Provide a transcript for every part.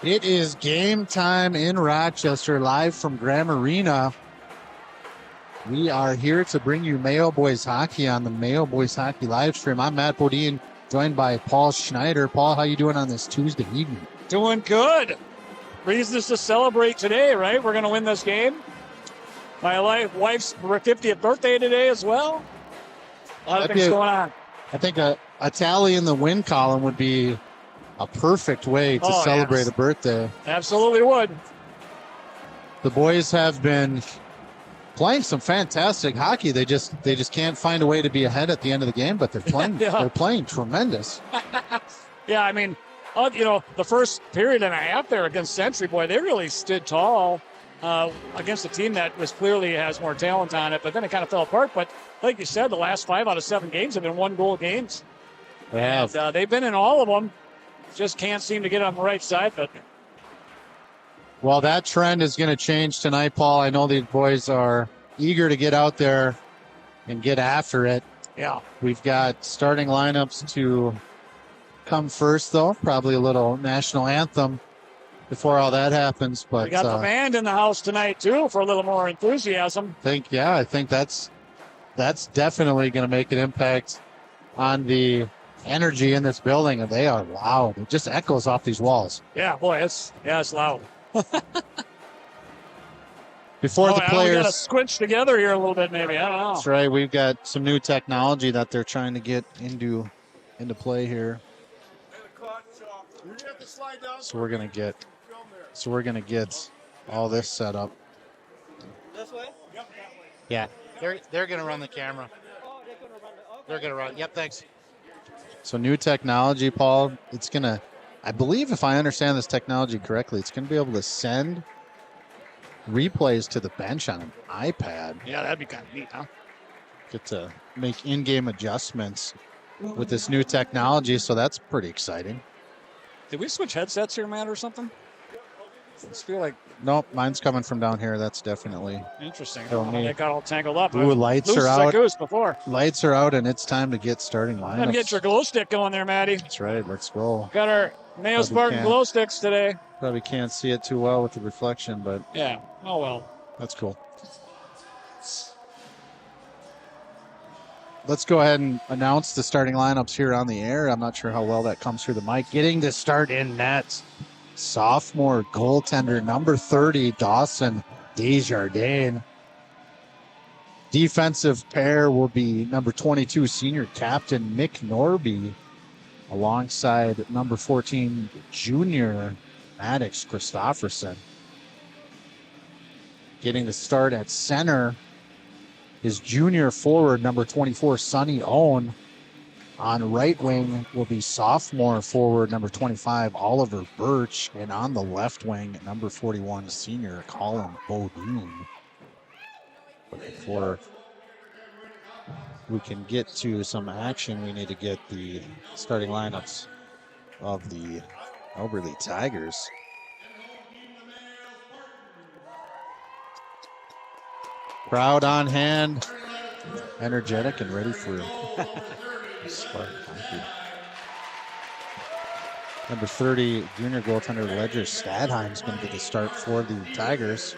It is game time in Rochester, live from Graham Arena. We are here to bring you Mayo Boys Hockey on the Mayo Boys Hockey live stream. I'm Matt Bodine, joined by Paul Schneider. Paul, how you doing on this Tuesday evening? Doing good. Reasons to celebrate today, right? We're going to win this game. My wife's 50th birthday today as well. A lot of things going on. I think a tally in the win column would be a perfect way to celebrate a birthday. Absolutely would. The boys have been playing some fantastic hockey. They just can't find a way to be ahead at the end of the game, but they're playing they're playing tremendous. Yeah, I mean, the first period and a half there against Century, boy, they really stood tall against a team that clearly has more talent on it, but then it kind of fell apart. But like you said, the last 5 out of 7 games have been 1-goal games. Yeah. And they've been in all of them. Just can't seem to get on the right side. But well, that trend is going to change tonight, Paul. I know these boys are eager to get out there and get after it. Yeah. We've got starting lineups to come first, though. Probably a little national anthem before all that happens. But we got the band in the house tonight, too, for a little more enthusiasm. I think that's definitely going to make an impact on the energy in this building, and they are loud. It just echoes off these walls. Yeah, boy, it's loud. Before the players, we got to squinch together here a little bit, maybe. I don't know. That's right. We've got some new technology that they're trying to get into play here. So we're gonna get all this set up. This way? Yeah, they're gonna run the camera. They're gonna run. Yep, thanks. So new technology, Paul. It's gonna, I believe, if I understand this technology correctly, it's gonna be able to send replays to the bench on an iPad. Yeah, that'd be kind of neat, huh? Get to make in-game adjustments with this new technology, so that's pretty exciting. Did we switch headsets here, Matt, or something? I just feel like... Nope, mine's coming from down here. That's definitely interesting. It got all tangled up. Ooh, lights are out. Before. Lights are out, and it's time to get starting lineups. And get your glow stick going there, Matty. That's right. Let's go. Got our Mayo Spartan glow sticks today. Probably can't see it too well with the reflection, but... yeah. Oh, well. That's cool. Let's go ahead and announce the starting lineups here on the air. I'm not sure how well that comes through the mic. Getting to start in net, sophomore goaltender, number 30, Dawson Desjardins. Defensive pair will be number 22, senior captain Mick Norby, alongside number 14, junior Maddox Christofferson. Getting the start at center is junior forward, number 24, Sonny Owen. On right wing will be sophomore forward, number 25, Oliver Birch. And on the left wing, number 41, senior Colin Bodine. But before we can get to some action, we need to get the starting lineups of the Alberley Tigers. Crowd on hand, energetic and ready for Spartan hockey. Number 30, junior goaltender Ledger Stadheim is going to get the start for the Tigers.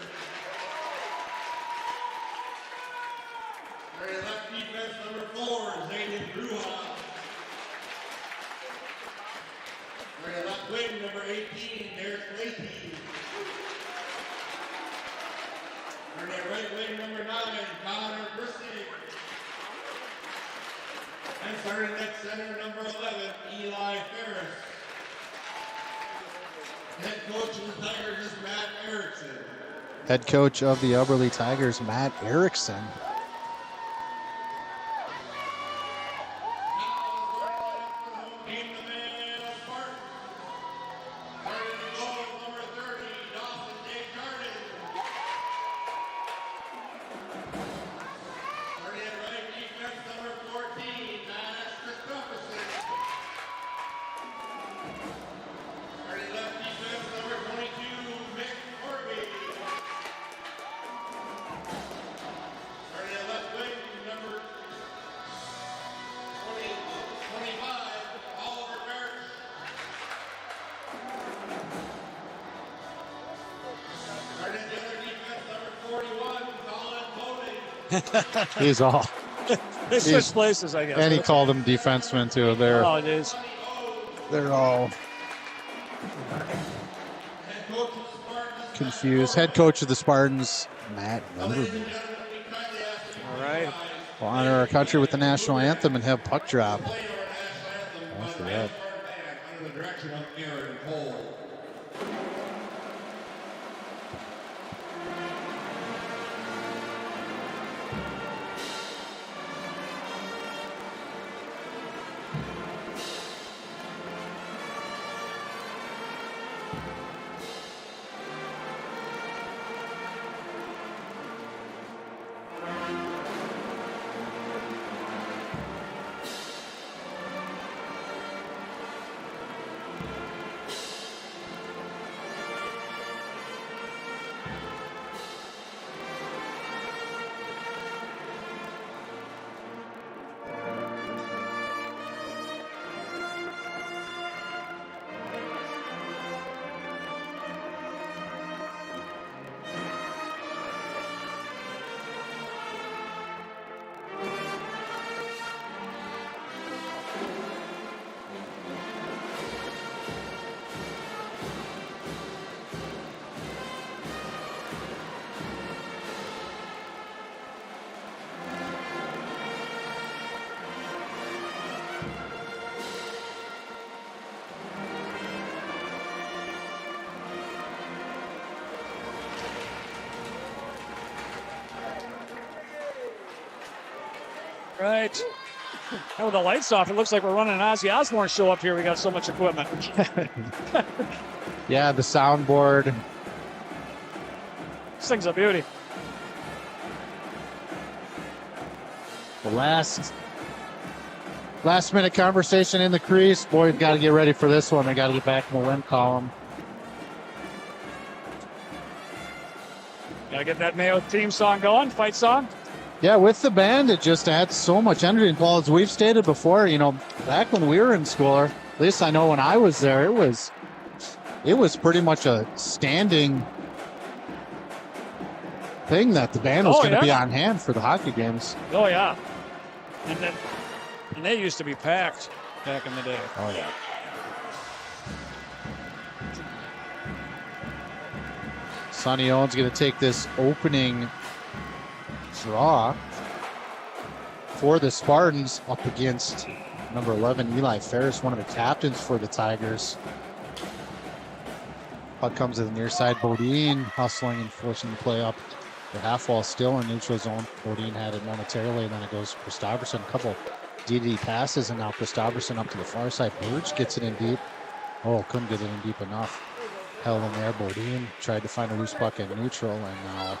Head coach of the Alberley Tigers, Matt Erickson. He's all. They switched places, I guess. And he called him defenseman too. Oh, it is. They're all confused. Head coach of the Spartans, Matt Noterby. All right. We'll honor our country with the national anthem and have puck drop. After that. Right. And with the lights off, it looks like we're running an Ozzy Osbourne show up here. We got so much equipment. Yeah, the soundboard. This thing's a beauty. The last minute conversation in the crease. Boy, got to get ready for this one. They got to get back in the win column. Gotta get that Mayo theme song going, fight song. Yeah, with the band, it just adds so much energy. And Paul, as we've stated before, back when we were in school, or at least I know when I was there, it was pretty much a standing thing that the band was going to be on hand for the hockey games. Oh yeah, and they used to be packed back in the day. Oh yeah. Sonny Owen's going to take this opening draw for the Spartans up against number 11, Eli Ferris, one of the captains for the Tigers. Puck comes to the near side. Bodine hustling and forcing the play up the half wall, still in neutral zone. Bodine had it momentarily, and then it goes for Christopherson. A couple DD passes, and now Christopherson up to the far side. Burge gets it in deep. Oh, couldn't get it in deep enough. Held in there. Bodine tried to find a loose puck in neutral, and now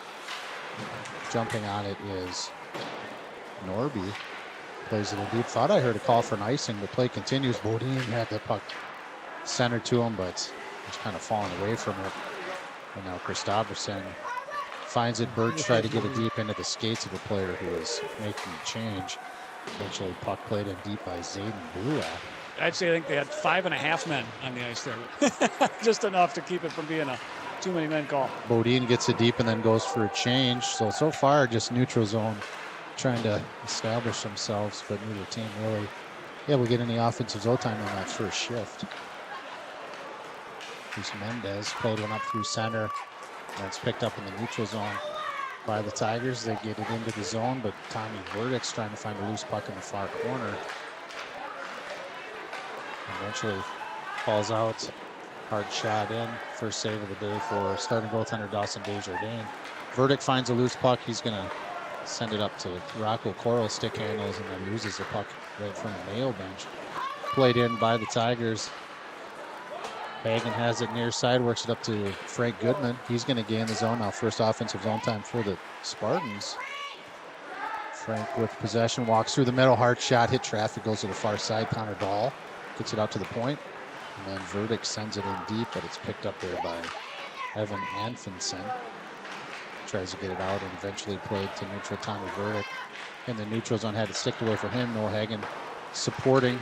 jumping on it is Norby. Plays it in deep. Thought I heard a call for an icing. The play continues. Bodine had the puck centered to him, but he's kind of falling away from it. And now Christopherson finds it. Burge tried to get it deep into the skates of the player who was making the change. Eventually puck played in deep by Zayden Bula. I'd say I think they had 5.5 men on the ice there. Just enough to keep it from being a too many men call. Bodine gets it deep and then goes for a change. So far, just neutral zone trying to establish themselves, but neither team really able to get any offensive zone time on that first shift. Here's Mendez, played one up through center. That's picked up in the neutral zone by the Tigers. They get it into the zone, but Tommy Verdict's trying to find a loose puck in the far corner. Eventually falls out. Hard shot in. First save of the day for starting goaltender Dawson Desjardins. Verdict finds a loose puck. He's going to send it up to Rocco Coral, stick handles, and then loses the puck right from the Mayo bench. Played in by the Tigers. Hagen has it near side, works it up to Frank Goodman. He's going to gain the zone now. First offensive zone time for the Spartans. Frank with possession, walks through the middle, hard shot, hit traffic, goes to the far side. Connor Dahl gets it out to the point. And then Verdict sends it in deep, but it's picked up there by Evan Anfinson. Tries to get it out and eventually played to neutral Tommy Verdict. In the neutral zone, had it sticked away for him. Noah Hagen supporting.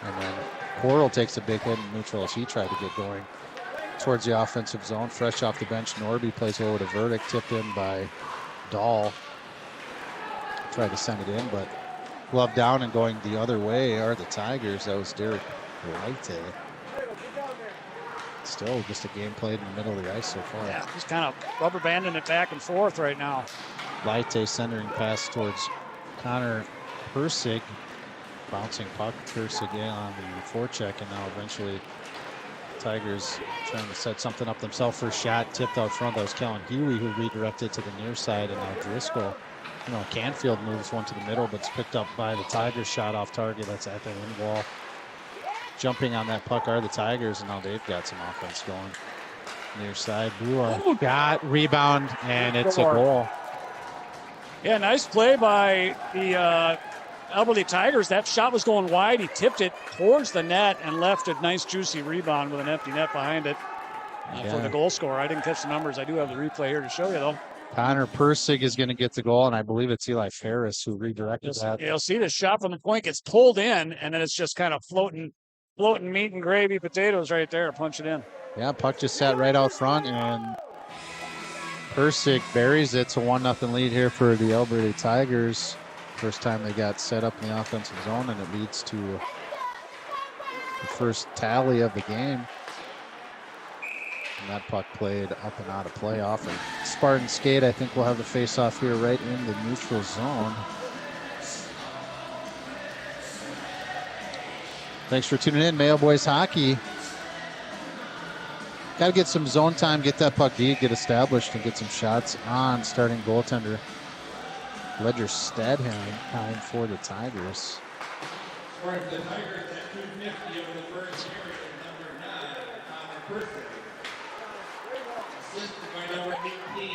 And then Coral takes a big hit in neutral as he tried to get going towards the offensive zone. Fresh off the bench, Norby plays over to Verdict, tipped in by Dahl. tried to send it in, but glove down and going the other way are the Tigers. That was Derek Leite. Still just a game played in the middle of the ice so far. Yeah, he's kind of rubber banding it back and forth right now. Leite centering pass towards Connor Persig. Bouncing puck, Persig in on the forecheck, and now eventually Tigers trying to set something up themselves. First shot tipped out front. That was Kellen Huey who redirected to the near side, and now Driscoll. Canfield moves one to the middle, but it's picked up by the Tigers. Shot off target. That's at the end wall. Jumping on that puck are the Tigers, and now they've got some offense going. Near side, Bula got rebound, and it's a goal. Yeah, nice play by the Alberta Tigers. That shot was going wide. He tipped it towards the net and left a nice juicy rebound with an empty net behind it for the goal scorer. I didn't catch the numbers. I do have the replay here to show you, though. Connor Persig is going to get the goal, and I believe it's Eli Ferris who redirected that. You'll see the shot from the point gets pulled in, and then it's just kind of floating meat and gravy potatoes right there. Punch it in. Yeah, puck just sat right out front, and Persig buries it. It's a 1-0 lead here for the Alberta Tigers. First time they got set up in the offensive zone, and it leads to the first tally of the game. And that puck played up and out of play off of Spartan skate. I think we'll have the face-off here right in the neutral zone. Thanks for tuning in, Mayo Boys Hockey. Got to get some zone time, get that puck deep, get established, and get some shots on. Starting goaltender Ledger Stadheim time for the Tigers. For the Tigers at 250 over the first period, number 9, Connor Persig. Assisted by number 18,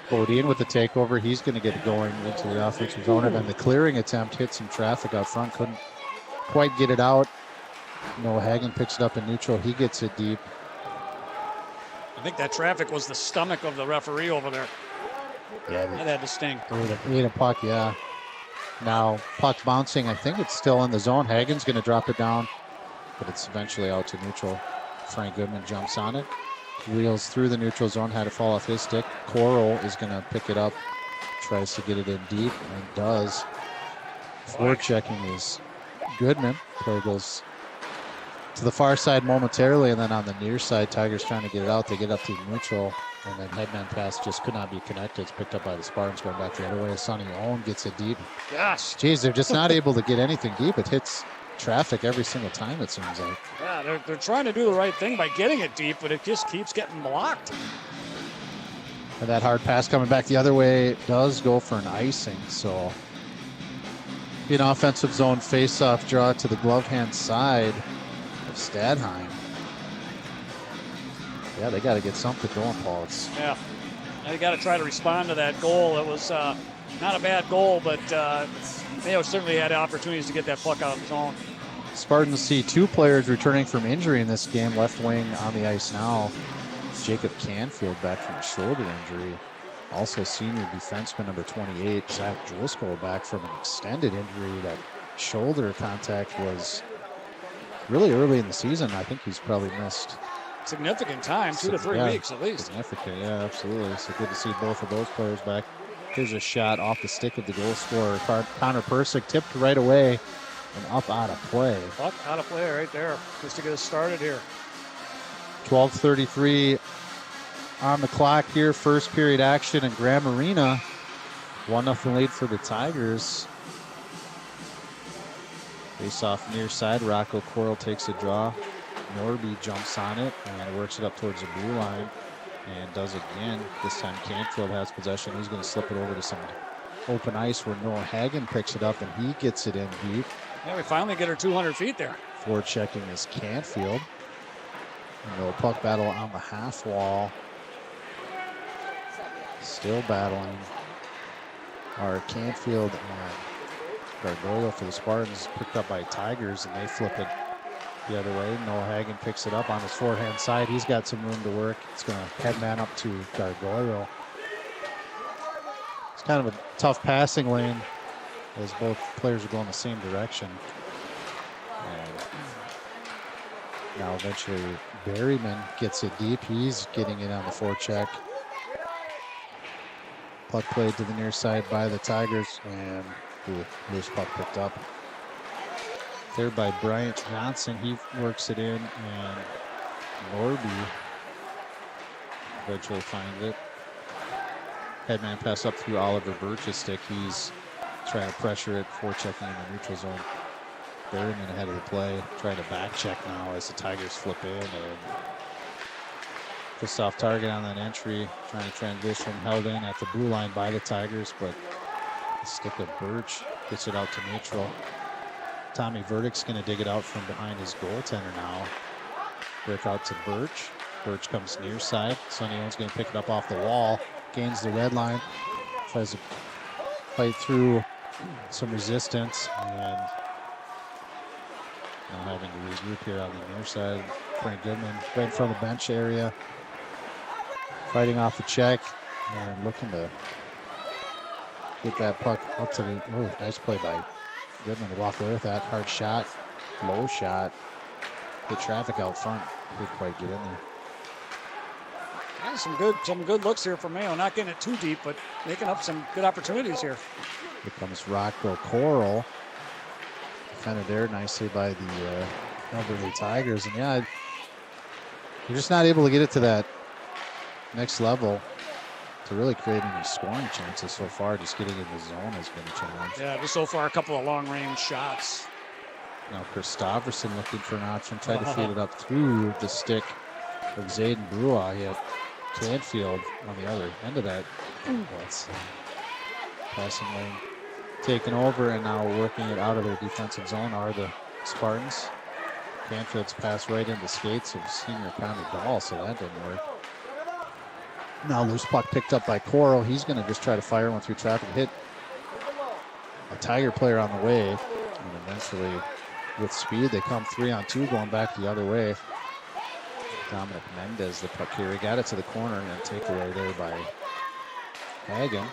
Bodine with the takeover. He's going to get going into the offensive zone, and then the clearing attempt hit some traffic out front. Couldn't quite get it out. Noah Hagen picks it up in neutral. He gets it deep. I think that traffic was the stomach of the referee over there. Yeah, that had to sting. Ate a puck, yeah. Now, puck bouncing. I think it's still in the zone. Hagen's going to drop it down, but it's eventually out to neutral. Frank Goodman jumps on it. Wheels through the neutral zone. Had to fall off his stick. Coral is going to pick it up. Tries to get it in deep, and does. Forechecking is Goodman. Play goes to the far side momentarily, and then on the near side, Tigers trying to get it out. They get up to neutral, and then headman pass just could not be connected. It's picked up by the Spartans going back the other way. Sonny Owen gets it deep. Gosh. Geez, they're just not able to get anything deep. It hits traffic every single time, it seems like. Yeah, they're trying to do the right thing by getting it deep, but it just keeps getting blocked. And that hard pass coming back the other way does go for an icing, so an offensive zone face-off draw to the glove hand side of Stadheim. Yeah, they got to get something going, Paul. Yeah, they got to try to respond to that goal. It was not a bad goal, but Mayo certainly had opportunities to get that puck out of the zone. Spartans see two players returning from injury in this game. Left wing on the ice now. Jacob Canfield back from a shoulder injury. Also senior defenseman number 28, Zach Driscoll, back from an extended injury. That shoulder contact was really early in the season. I think he's probably missed significant time, 2 to 3 weeks at least. Significant, yeah, absolutely. So good to see both of those players back. Here's a shot off the stick of the goal scorer, Connor Persig, tipped right away and up out of play. Up out of play right there, just to get us started here. 12:33 on the clock here. First period action in Graham Arena. 1-0 lead for the Tigers. Face off near side. Rocco Coral takes a draw. Norby jumps on it and works it up towards the blue line and does it again. This time Canfield has possession. He's going to slip it over to some open ice where Noah Hagen picks it up and he gets it in deep. Yeah, we finally get her 200 feet there. Forechecking is Canfield. And the puck battle on the half wall. Still battling. Our Canfield and Gargoyle for the Spartans, picked up by Tigers, and they flip it the other way. Noah Hagen picks it up on his forehand side. He's got some room to work. It's going to headman up to Gargoyle. It's kind of a tough passing lane as both players are going the same direction. And now eventually Berryman gets it deep. He's getting it on the forecheck. Puck played to the near side by the Tigers, and loose puck picked up. There by Bryant Johnson. He works it in, and Norby eventually finds it. Headman pass up through Oliver Birch's stick. He's trying to pressure it, forechecking in the neutral zone. Berryman ahead of the play, trying to back check now as the Tigers flip in, and just off target on that entry, trying to transition, held in at the blue line by the Tigers, but the stick of Birch gets it out to neutral. Tommy Verdict's going to dig it out from behind his goaltender now. Break out to Birch. Birch comes near side. Sonny Owen's going to pick it up off the wall, gains the red line, tries to fight through some resistance, and now having to regroup here on the near side. Frank Goodman right in front of the bench area, fighting off the check and looking to get that puck up to the. Oh, nice play by Goodman to walk away with that. Hard shot, low shot, hit traffic out front. Didn't quite get in there. Yeah, some good looks here for Mayo. Not getting it too deep, but making up some good opportunities here. Here comes Rocco Coral. Defended there nicely by the Elderly Tigers. And yeah, you're just not able to get it to that next level to really create any scoring chances so far. Just getting in the zone has been a challenge. Yeah, just so far a couple of long-range shots. Now Christofferson looking for an option. Tried to feed it up through the stick of Zayden Brua. He had Canfield on the other end of that. That's passing lane taken over, and now working it out of their defensive zone are the Spartans. Canfield's pass right into skates of senior Connor Dahl, so that didn't work. Now loose puck picked up by Coro. He's going to just try to fire one through traffic, hit a Tiger player on the way, and eventually with speed they come 3-on-2 going back the other way. Dominic Mendez, the puck here. He got it to the corner and takeaway there by Hagen.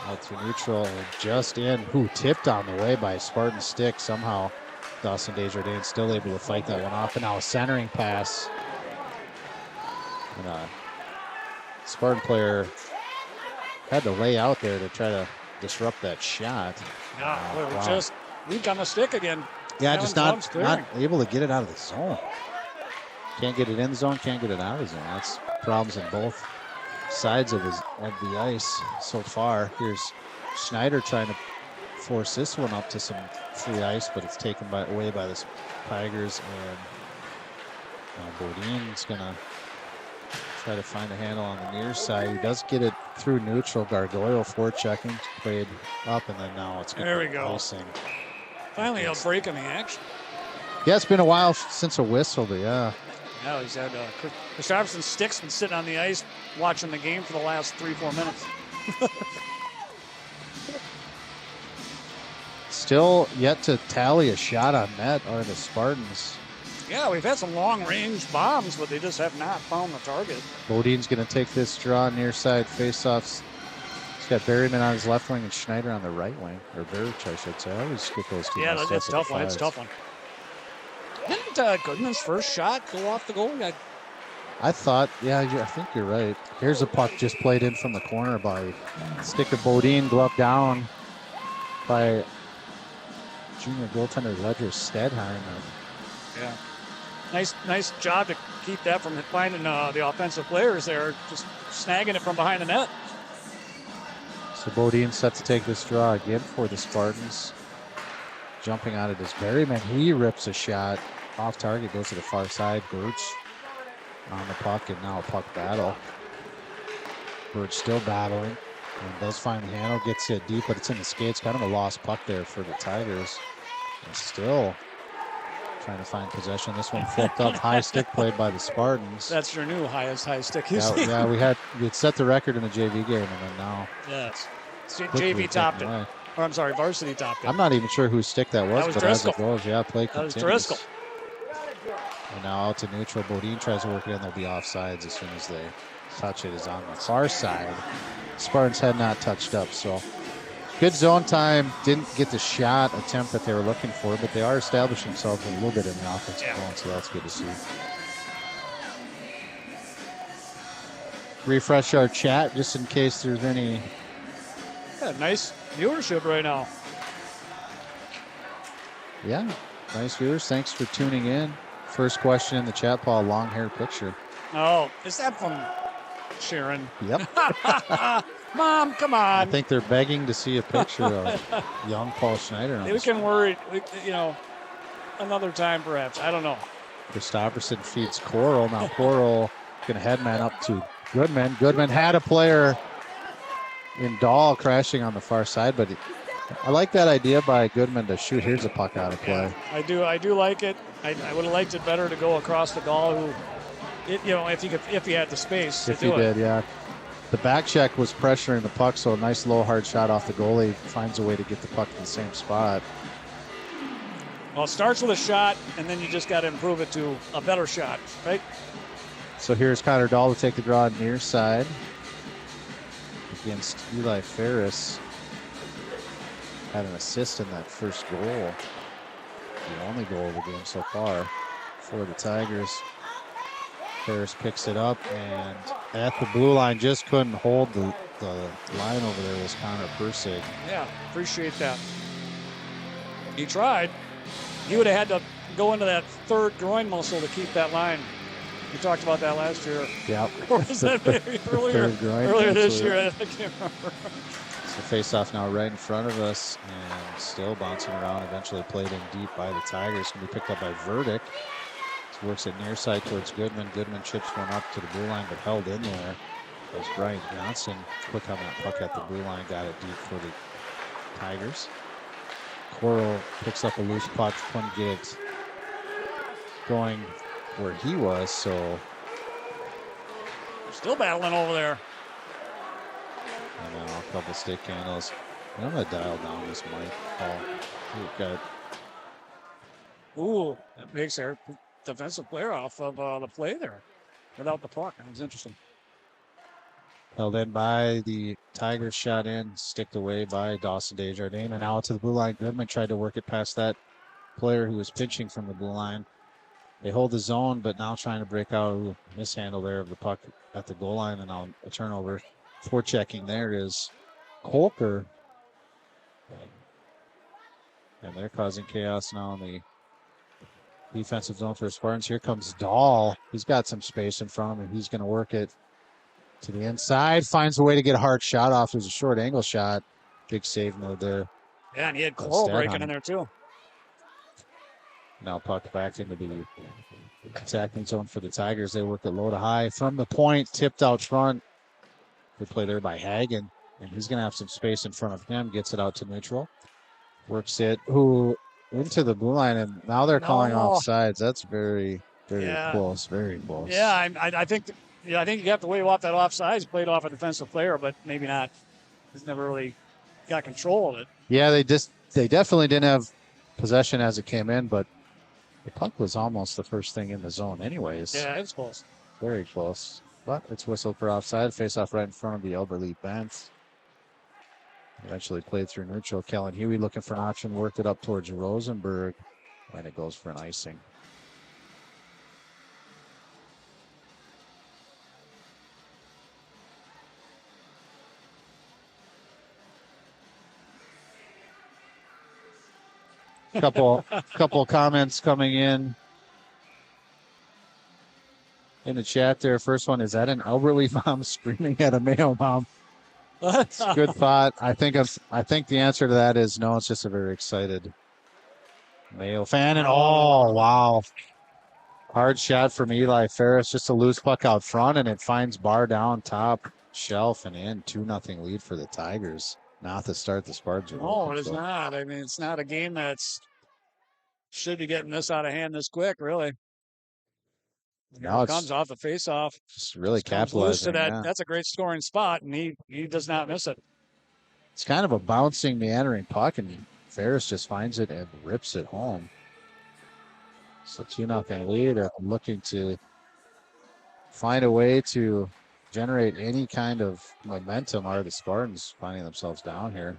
Out through neutral, just in. Tipped on the way by a Spartan stick. Somehow Dawson Desjardins still able to fight that one off. And now a centering pass. And a Spartan player had to lay out there to try to disrupt that shot. Yeah, we're just weak on the stick again. Yeah, just not able to get it out of the zone. Can't get it in the zone, can't get it out of the zone. That's problems in both sides of the ice so far. Here's Schneider trying to force this one up to some free ice, but it's taken away by the Tigers, and Bodin's gonna try to find a handle on the near side. He does get it through neutral. Gargoyle forechecking, played up, and then now it's there we go. Icing. Finally a break in the action. Yeah, it's been a while since a whistle, but yeah. Now he's had Christopherson's stick's been sitting on the ice watching the game for the last 3-4 minutes. Still yet to tally a shot on net are the Spartans. Yeah, we've had some long-range bombs, but they just have not found the target. Bodin's going to take this draw near side face-offs. He's got Berryman on his left wing and Schneider on the right wing, or Berich, I should say. I always get those two. Yeah, that's a tough one. It's a tough one. Didn't Goodman's first shot go off the goal? I thought, yeah, I think you're right. Here's a puck just played in from the corner by stick of Bodin, glove down by junior goaltender Ledger Stedheim. Yeah. Nice job to keep that from finding the offensive players there, just snagging it from behind the net. So Bodin set to take this draw again for the Spartans. Jumping out of his Berryman, he rips a shot off target, goes to the far side. Birch on the puck, and now a puck battle. Birch still battling and does find the handle, gets hit deep, but it's in the skates. Kind of a lost puck there for the Tigers. And still trying to find possession. This one flipped up, high stick played by the Spartans. That's your new highest high stick. Yeah, we had set the record in the JV game, and then now. Yes, JV topped it. Or I'm sorry, Varsity topped it. I'm not even sure whose stick that was, but Driscoll. As it goes, yeah, play continues. That was Driscoll. And now out to neutral. Bodin tries to work it in. They'll be offsides as soon as they touch it. Is on the far side. Spartans had not touched up, so good zone time. Didn't get the shot attempt that they were looking for, but they are establishing themselves a little bit in the offensive zone, so that's good to see. refresh our chat just in case there's any. Got nice viewership right now. Yeah, nice viewers. Thanks for tuning in. First question in the chat, Paul. Long hair picture. Oh, is that from Sharon? Yep. Mom, come I on. think they're begging to see a picture of young Paul Schneider. We can worry, another time perhaps. I don't know. Christopherson feeds Coral. Now Coral going to headman up to Goodman. Goodman had a player in Dahl crashing on the far side, but I like that idea by Goodman to shoot. Here's a puck out of play. Yeah, I do like it. I would have liked it better to go across the Dahl, who, if he had the space. If he did, yeah. The back check was pressuring the puck, so a nice low hard shot off the goalie finds a way to get the puck in the same spot. Well, it starts with a shot, and then you just got to improve it to a better shot, right? So here's Connor Dahl to take the draw near side against Eli Ferris. Had an assist in that first goal. The only goal of the game so far for the Tigers. Ferris picks it up, and at the blue line, just couldn't hold the line over there was Connor Persig. Yeah, appreciate that. He tried. He would have had to go into that third groin muscle to keep that line. We talked about that last year. Yep. Or was that maybe earlier this year? I can't remember. So face-off now right in front of us and still bouncing around. Eventually played in deep by the Tigers. Going to be picked up by Verdict. Works it near side towards Goodman. Goodman chips one up to the blue line, but held in there. As Brian Johnson, quick on that puck at the blue line, got it deep for the Tigers. Coral picks up a loose puck, couldn't get it going where he was, so. Still battling over there. I know, a couple stick handles. I'm going to dial down this mic. We've got. Ooh, that makes our defensive player off of the play there without the puck. That was interesting. Held in by the Tigers, shot in, sticked away by Dawson Desjardins, and out to the blue line. Goodman tried to work it past that player who was pitching from the blue line. They hold the zone, but now trying to break out. A mishandle there of the puck at the goal line, and now a turnover. Forechecking there is Colker. And they're causing chaos now in the defensive zone for the Spartans. Here comes Dahl. He's got some space in front of him. He's going to work it to the inside. Finds a way to get a hard shot off. It was a short angle shot. Big save mode there. Yeah, and he had Coral breaking in there too. Now puck back into the attacking zone for the Tigers. They work it low to high. From the point, tipped out front. Good play there by Hagen. And he's going to have some space in front of him. Gets it out to neutral. Works it into the blue line, and now they're calling offsides. That's very, very close. Very close. Yeah, I think you have to wave off that offsides. Played off a defensive player, but maybe not. He's never really got control of it. Yeah, they definitely didn't have possession as it came in, but the puck was almost the first thing in the zone anyways. Yeah, it's close. Very close. But it's whistled for offside. Face off right in front of the elderly bench. Eventually played through neutral. Kellen Huey looking for an option. Worked it up towards Rosenberg. And it goes for an icing. Couple comments coming in the chat there. First one, is that an elderly mom screaming at a Mayo mom? It's a good thought. I think the answer to that is no. It's just a very excited Mayo fan. And oh wow, hard shot from Eli Ferris. Just a loose puck out front, and it finds bar down top shelf and in. 2-0 lead for the Tigers. Not to start the Spartans. No, it is not. I mean, it's not a game that's should be getting this out of hand this quick, really. Now it comes off the face-off. Just really capitalizing. To that. Yeah. That's a great scoring spot, and he does not miss it. It's kind of a bouncing, meandering puck, and Ferris just finds it and rips it home. So 2-0 lead. Looking to find a way to generate any kind of momentum. Are the Spartans finding themselves down here?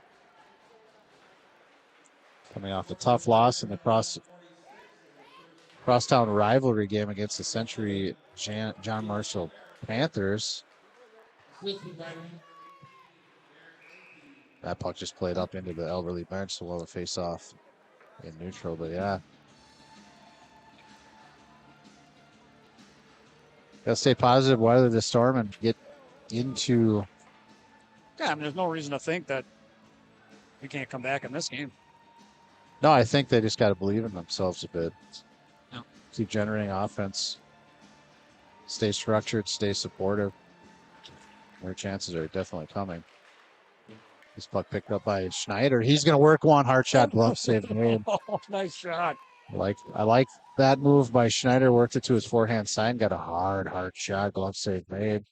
Coming off a tough loss in the crosstown rivalry game against the Century John Marshall Panthers. That puck just played up into the elderly bench, so we'll have a face-off in neutral. But yeah, gotta stay positive, weather the storm, and get into. Yeah, I mean, there's no reason to think that we can't come back in this game. No, I think they just got to believe in themselves a bit. Yeah. Keep generating offense. Stay structured. Stay supportive. Their chances are definitely coming. This puck picked up by Schneider. He's going to work one hard shot, glove save made. Oh, nice shot. I like that move by Schneider. Worked it to his forehand side. Got a hard shot, glove save made.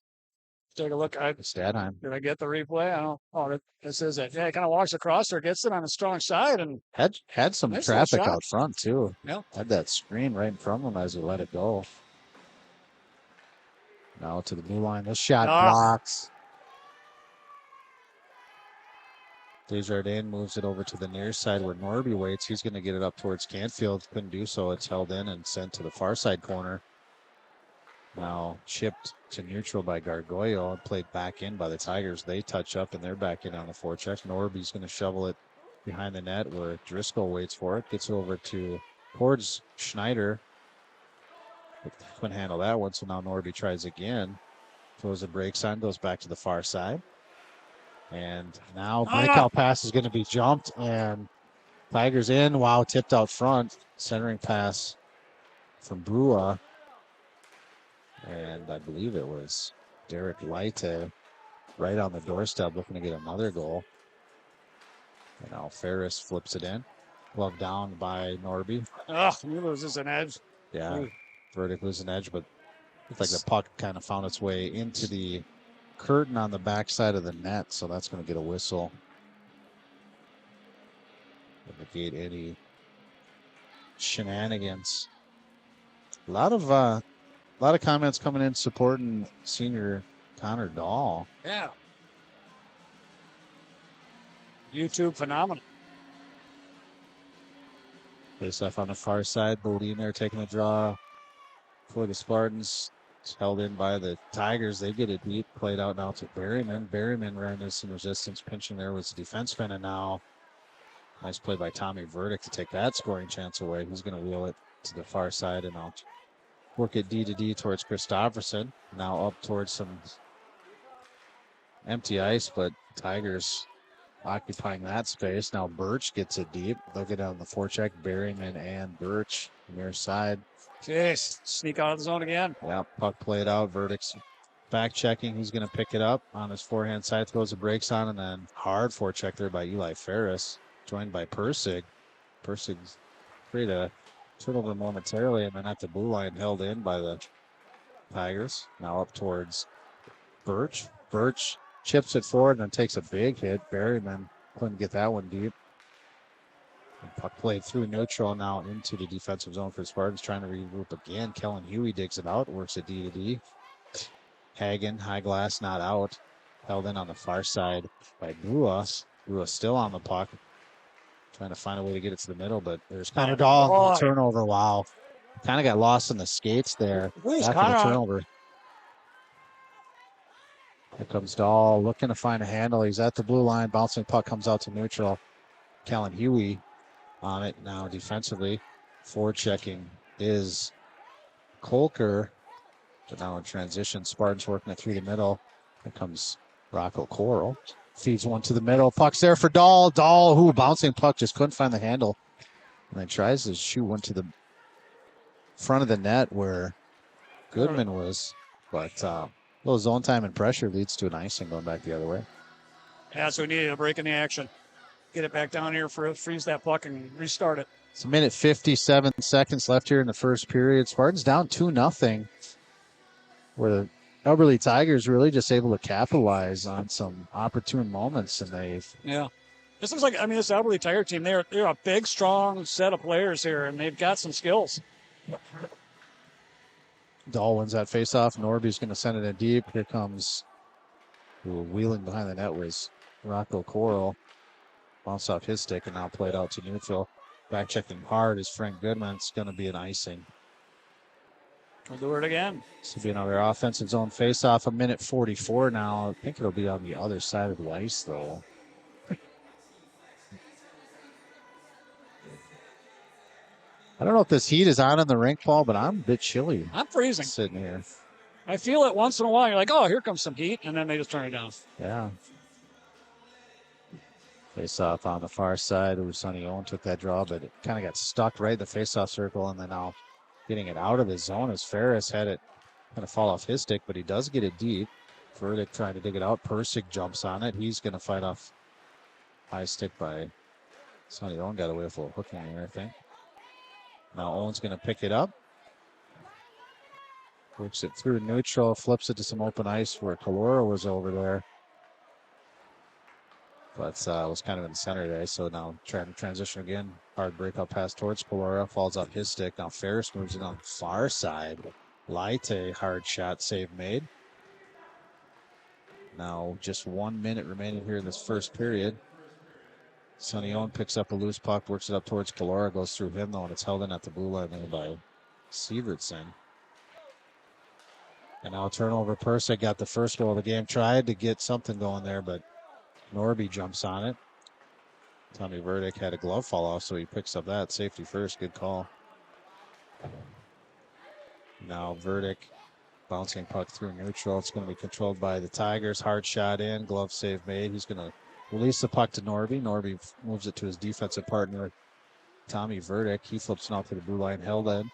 Take a look. Stadheim Did I get the replay? I don't. Oh, this is it. Yeah, he kind of walks across there, gets it on the strong side, and had some nice traffic little shot. out front too. Yeah. Had that screen right in front of him as he let it go. Now to the blue line. This shot blocks. Desjardins moves it over to the near side where Norby waits. He's going to get it up towards Canfield. Couldn't do so. It's held in and sent to the far side corner. Now chipped to neutral by Gargoyle and played back in by the Tigers. They touch up and they're back in on the forecheck. Norby's going to shovel it behind the net where Driscoll waits for it. Gets over towards Schneider. Couldn't handle that one, so now Norby tries again. Throws a break sign, goes back to the far side. And now breakout pass is going to be jumped, and Tigers in. Wow, tipped out front. Centering pass from Brua. And I believe it was Derek Leite right on the doorstep looking to get another goal. And now Ferris flips it in. Glove down by Norby. Oh, he loses an edge. Yeah, Verdict loses an edge, but it's like the puck kind of found its way into the curtain on the backside of the net, so that's going to get a whistle. Negate any shenanigans. A lot of comments coming in supporting senior Connor Dahl. Yeah. YouTube phenomenon. Face off on the far side. Bodine there taking a draw for the Spartans. It's held in by the Tigers. They get it deep. Played out now to Berryman. Berryman ran into some resistance. Pinching there was the defenseman. And now nice play by Tommy Verdict to take that scoring chance away. He's going to wheel it to the far side and out. Work it D to D towards Christopherson. Now up towards some empty ice, but Tigers occupying that space. Now Birch gets it deep. They'll get on the forecheck. Berryman and Birch near side. Jeez, sneak out of the zone again. Yeah, puck played out. Verdict's back checking. He's going to pick it up on his forehand side. Throws the brakes on, and then hard forecheck there by Eli Ferris. Joined by Persig. Persig's created a turnover momentarily, and then at the blue line held in by the Tigers. Now up towards Birch. Birch chips it forward and then takes a big hit. Berryman couldn't get that one deep. And puck played through neutral now into the defensive zone for the Spartans, trying to regroup again. Kellen Huey digs it out, works it D to D. Hagen, high glass, not out. Held in on the far side by Brua. Brua still on the puck. Trying to find a way to get it to the middle, but there's Connor Dahl. Turnover. Wow. Kind of got lost in the skates there. After the turnover. Here comes Dahl looking to find a handle. He's at the blue line. Bouncing puck comes out to neutral. Kellen Huey on it now defensively. Forward checking is Kolker. But now in transition, Spartans working it through the middle. Here comes Rocco Coral. Feeds one to the middle. Puck's there for Dahl. Dahl, who bouncing puck, just couldn't find the handle. And then tries to shoot one to the front of the net where Goodman was. But a little zone time and pressure leads to an icing going back the other way. Yeah, so we needed a break in the action. Get it back down here, freeze that puck and restart it. It's a minute 57 seconds left here in the first period. Spartans down 2-0. Where the Elberly Tigers really just able to capitalize on some opportune moments, and they've. Yeah. This looks like, this Elberly Tiger team, they're a big, strong set of players here, and they've got some skills. Dahl wins that faceoff. Norby's going to send it in deep. Here comes wheeling behind the net was Rocco Coral. Bounced off his stick and now played out to neutral. Back checking hard is Frank Goodman. It's going to be an icing. We'll do it again. This will be another offensive zone face-off. 1:44 now. I think it'll be on the other side of the ice, though. I don't know if this heat is on in the rink, Paul, but I'm a bit chilly I'm freezing. sitting here. I feel it once in a while. You're like, oh, here comes some heat, and then they just turn it down. Yeah. Face-off on the far side. Sonny Owen took that draw, but it kind of got stuck right in the face-off circle, and then now getting it out of his zone as Ferris had it kind of fall off his stick, but he does get it deep. Verdict trying to dig it out. Persick jumps on it. He's going to fight off high stick by Sonny Owen. Got away with a little hooking there, I think. Now Owen's going to pick it up. Works it through neutral, flips it to some open ice where Calora was over there. But was kind of in the center there, so now trying to transition again. Hard breakout pass towards Calora, falls off his stick. Now Ferris moves it on the far side. Laite, hard shot, save made. Now just 1 minute remaining here in this first period. Sonny Owen picks up a loose puck, works it up towards Calora, goes through him though, and it's held in at the blue line there by Sievertson. And now turnover. Persick got the first goal of the game, tried to get something going there, but Norby jumps on it. Tommy Verdick had a glove fall off, so he picks up that. Safety first, good call. Now Verdick bouncing puck through neutral. It's going to be controlled by the Tigers. Hard shot in, glove save made. He's going to release the puck to Norby. Norby moves it to his defensive partner, Tommy Verdick. He flips it off to the blue line, held in,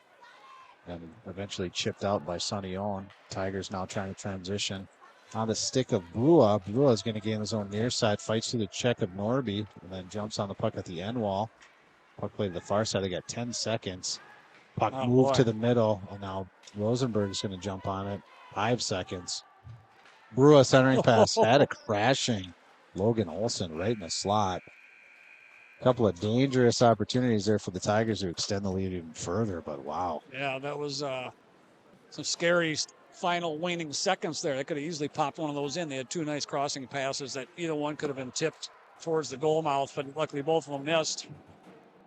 and eventually chipped out by Sonny Owen. Tigers now trying to transition. On the stick of Brua. Brua is going to gain his own near side, fights through the check of Norby, and then jumps on the puck at the end wall. Puck played to the far side. They got 10 seconds. Puck moved to the middle, and now Rosenberg is going to jump on it. 5 seconds. Brua centering pass had a crashing Logan Olson right in the slot. A couple of dangerous opportunities there for the Tigers to extend the lead even further, but wow. Yeah, that was some scary final waning seconds there. They could have easily popped one of those in. They had 2 nice crossing passes that either one could have been tipped towards the goal mouth, but luckily both of them missed.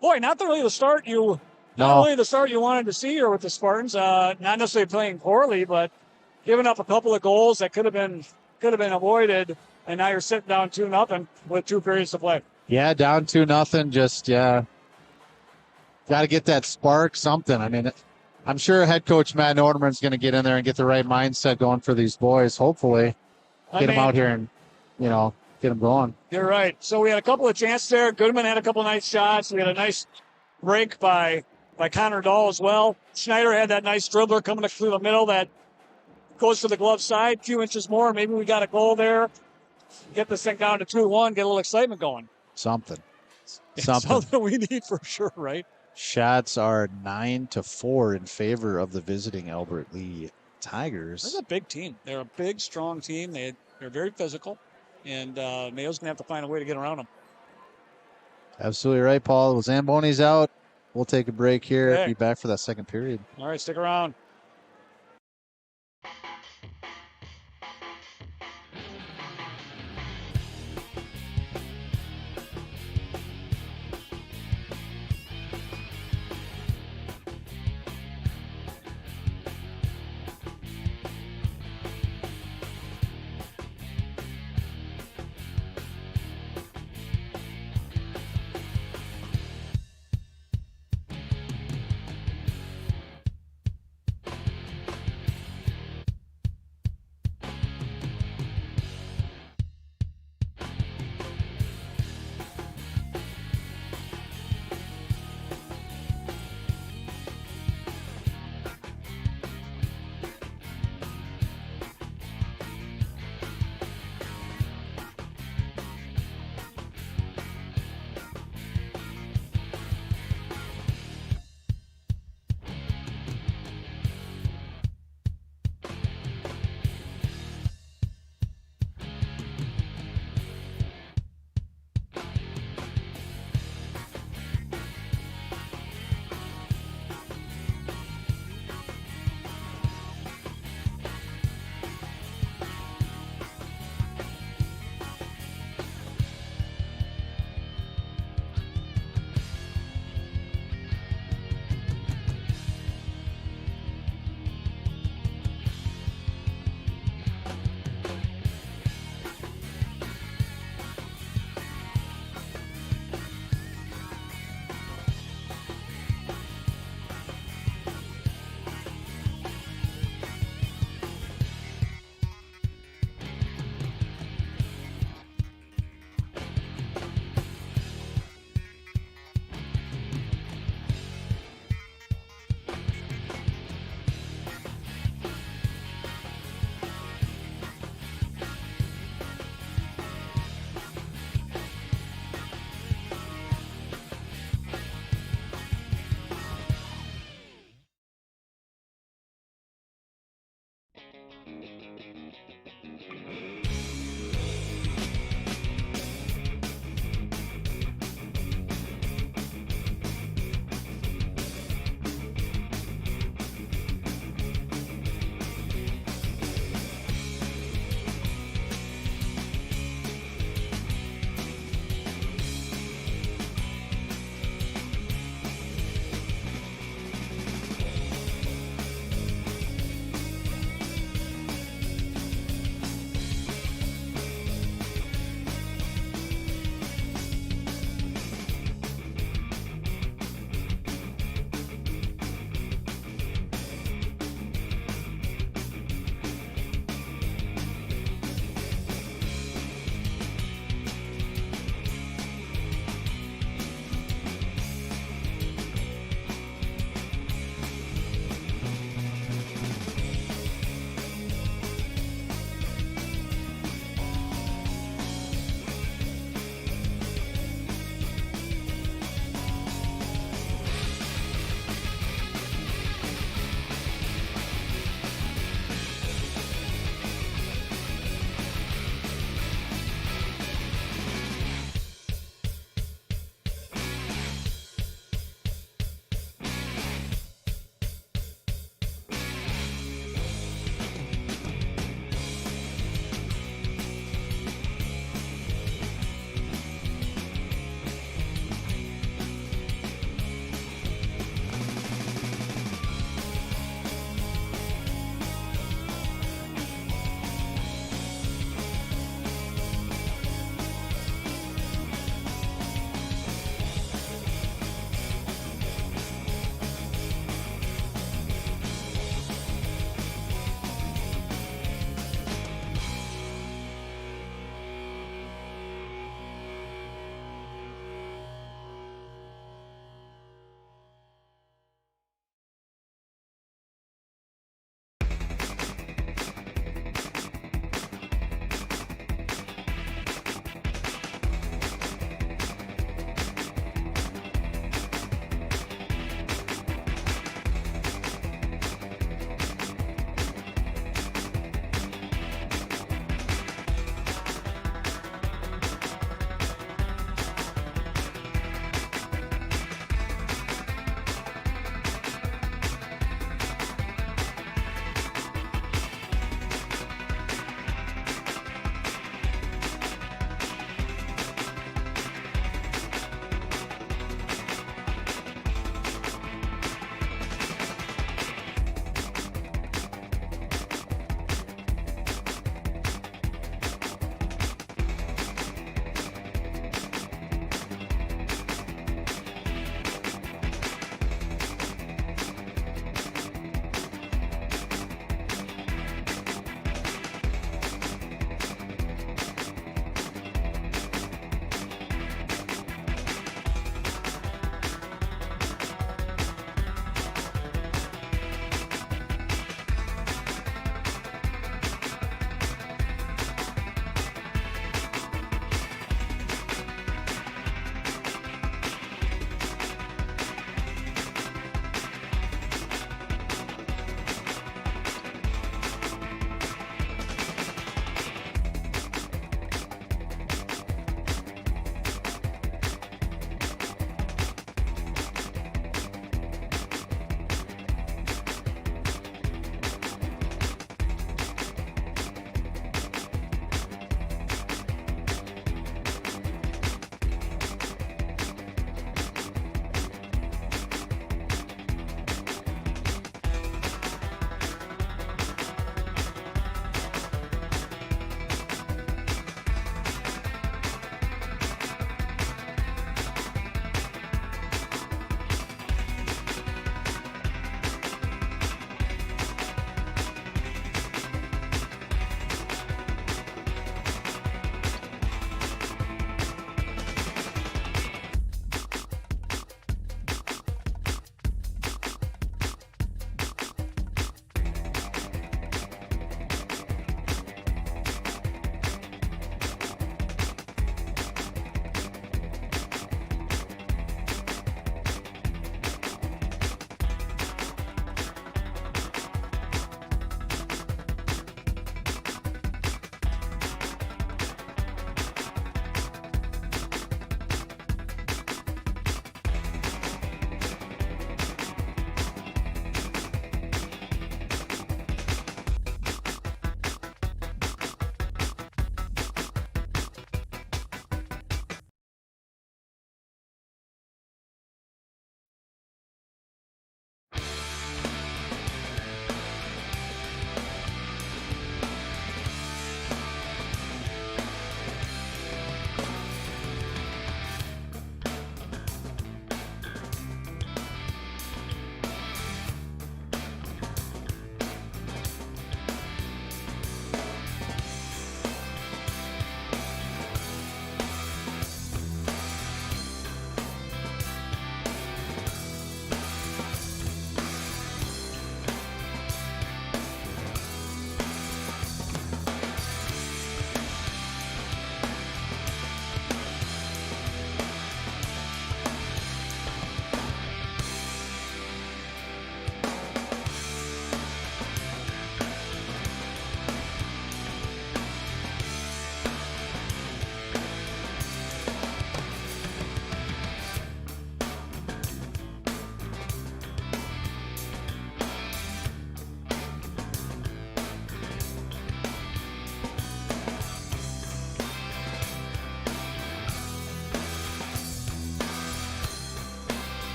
Boy, not really the start you wanted to see here with the Spartans. Not necessarily playing poorly, but giving up a couple of goals that could have been avoided, and now you're sitting down 2-0 with 2 periods to play. Yeah, down 2-0. Just got to get that spark, something. I mean, I'm sure head coach Matt Norderman's going to get in there and get the right mindset going for these boys. Hopefully, get them out here and get them going. You're right. So we had a couple of chances there. Goodman had a couple of nice shots. We had a nice break by Connor Dahl as well. Schneider had that nice dribbler coming through the middle that goes to the glove side, a few inches more. Maybe we got a goal there. Get this thing down to 2-1, get a little excitement going. Something we need for sure, right? Shots are 9-4 in favor of the visiting Albert Lee Tigers. They're a big team. They're a big, strong team. They're very physical, and Mayo's going to have to find a way to get around them. Absolutely right, Paul. Well, Zamboni's out. We'll take a break here. Okay. Be back for that second period. All right, stick around.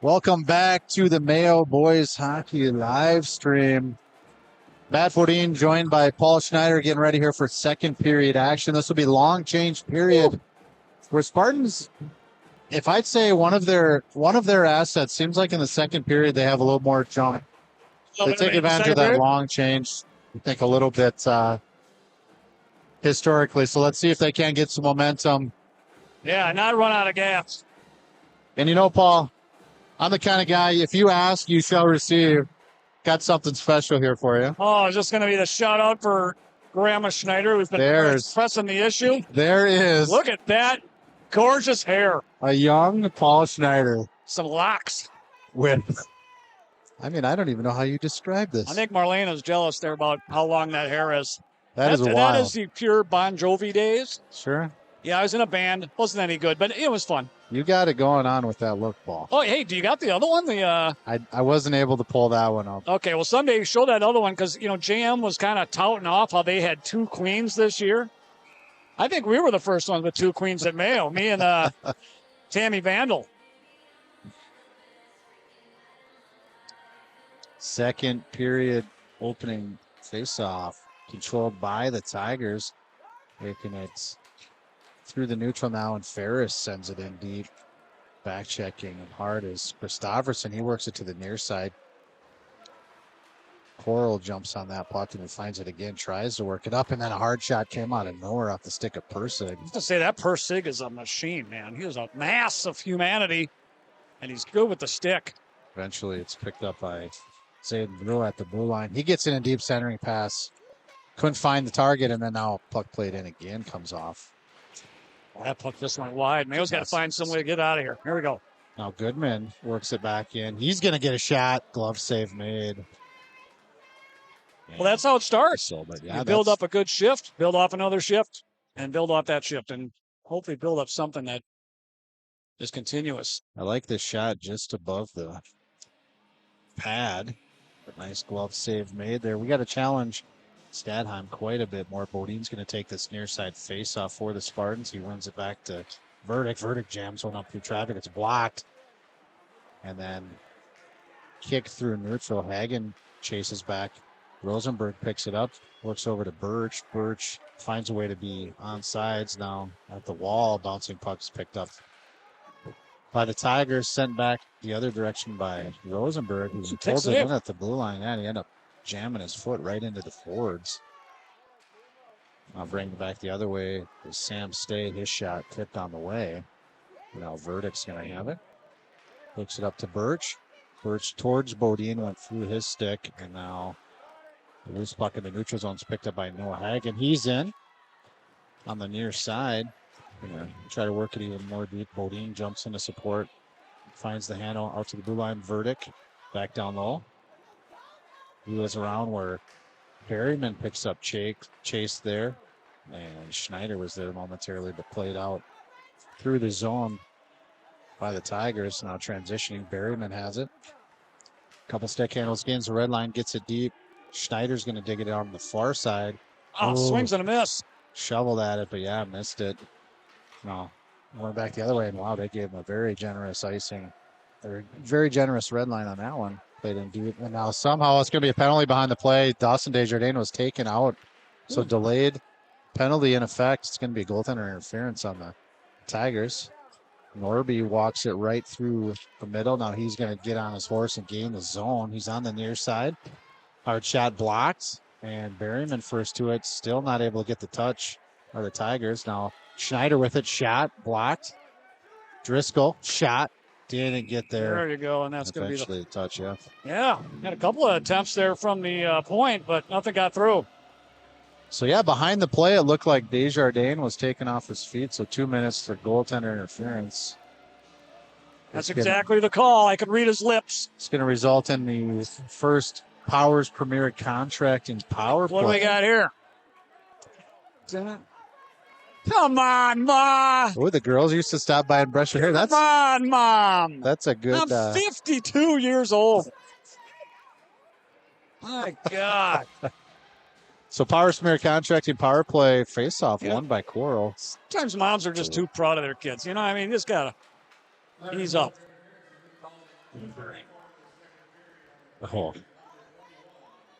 Welcome back to the Mayo Boys Hockey live stream. Matt Bodine joined by Paul Schneider getting ready here for second period action. This will be long change period where Spartans, if I'd say one of their assets, seems like in the second period they have a little more jump. They take advantage of that long change, I think, a little bit historically. So let's see if they can get some momentum. Yeah, not run out of gas. And you know, Paul, I'm the kind of guy, if you ask, you shall receive. Got something special here for you. Oh, is this going to be the shout out for Grandma Schneider, who's been pressing the issue? There is. Look at that gorgeous hair. A young Paul Schneider. Some locks. I mean, I don't even know how you describe this. I think Marlena's jealous there about how long that hair is. That is wild. That is the pure Bon Jovi days. Sure. Yeah, I was in a band. Wasn't any good, but it was fun. You got it going on with that look, Paul. Oh, hey, do you got the other one? I wasn't able to pull that one up. Okay, well, someday show that other one because, JM was kind of touting off how they had 2 queens this year. I think we were the first ones with 2 queens at Mayo, me and Tammy Vandal. Second period opening face-off controlled by the Tigers. Making it through the neutral now, and Ferris sends it in deep. Back checking hard is Christofferson. He works it to the near side. Coral jumps on that puck and finds it again, tries to work it up, and then a hard shot came out of nowhere off the stick of Persig. I have to say that Persig is a machine, man. He is a mass of humanity, and he's good with the stick. Eventually it's picked up by Zayden Brew at the blue line. He gets in a deep centering pass. Couldn't find the target, and then now puck played in again comes off. That puck just went wide. Mayo's got to find some way to get out of here. Here we go. Now Goodman works it back in. He's going to get a shot. Glove save made. Well, that's how it starts. Yeah, you build up a good shift, build off another shift, and build off that shift, and hopefully build up something that is continuous. I like this shot just above the pad. Nice glove save made there. We got to challenge Stadheim quite a bit more. Bodine's going to take this near side face off for the Spartans. He runs it back to Verdict. Verdict jams one up through traffic. It's blocked. And then kick through neutral. Hagen chases back. Rosenberg picks it up, works over to Birch. Birch finds a way to be on sides now at the wall. Bouncing pucks picked up by the Tigers, sent back the other direction by Rosenberg, who pulls it in at the blue line. And he ended up jamming his foot right into the boards. I'll bring it back the other way. Sam stayed. His shot tipped on the way. Now Verdict's going to have it. Looks it up to Birch. Birch towards Bodine, went through his stick, and now the loose puck in the neutral zone is picked up by Noah Hagen. He's in on the near side. Try to work it even more deep. Bodine jumps into support. Finds the handle out to the blue line. Verdict back down low. He was around where Perryman picks up chase there. And Schneider was there momentarily, but played out through the zone by the Tigers. Now transitioning. Berryman has it. Couple stick handles, gains the red line, gets it deep. Schneider's going to dig it out on the far side. Oh, swings and a miss. Shoveled at it, but yeah, missed it. No, went back the other way, and wow, they gave him a very generous icing. Or very generous red line on that one. Played in deep. And now somehow it's going to be a penalty behind the play. Dawson Desjardins was taken out. So delayed penalty in effect. It's going to be goaltender interference on the Tigers. Norby walks it right through the middle. Now he's going to get on his horse and gain the zone. He's on the near side. Hard shot blocked, and Berryman first to it. Still not able to get the touch of the Tigers. Now Schneider with it. Shot blocked. Driscoll shot. Didn't get there. There you go, and that's going to be eventually the touch. Yeah. Yeah, had a couple of attempts there from the point, but nothing got through. So yeah, behind the play, it looked like Desjardins was taken off his feet. So 2 minutes for goaltender interference. That's exactly the call. I could read his lips. It's going to result in the first Powers Premier contract in power play. What do we got here? Come on, Ma. Oh, the girls used to stop by and brush your hair. Come on, Mom. That's a good. I'm 52 years old. My God. So Powers Premier contract in power play face-off won by Coral. Sometimes moms are just too proud of their kids. You know, I mean, just got to ease up. Oh.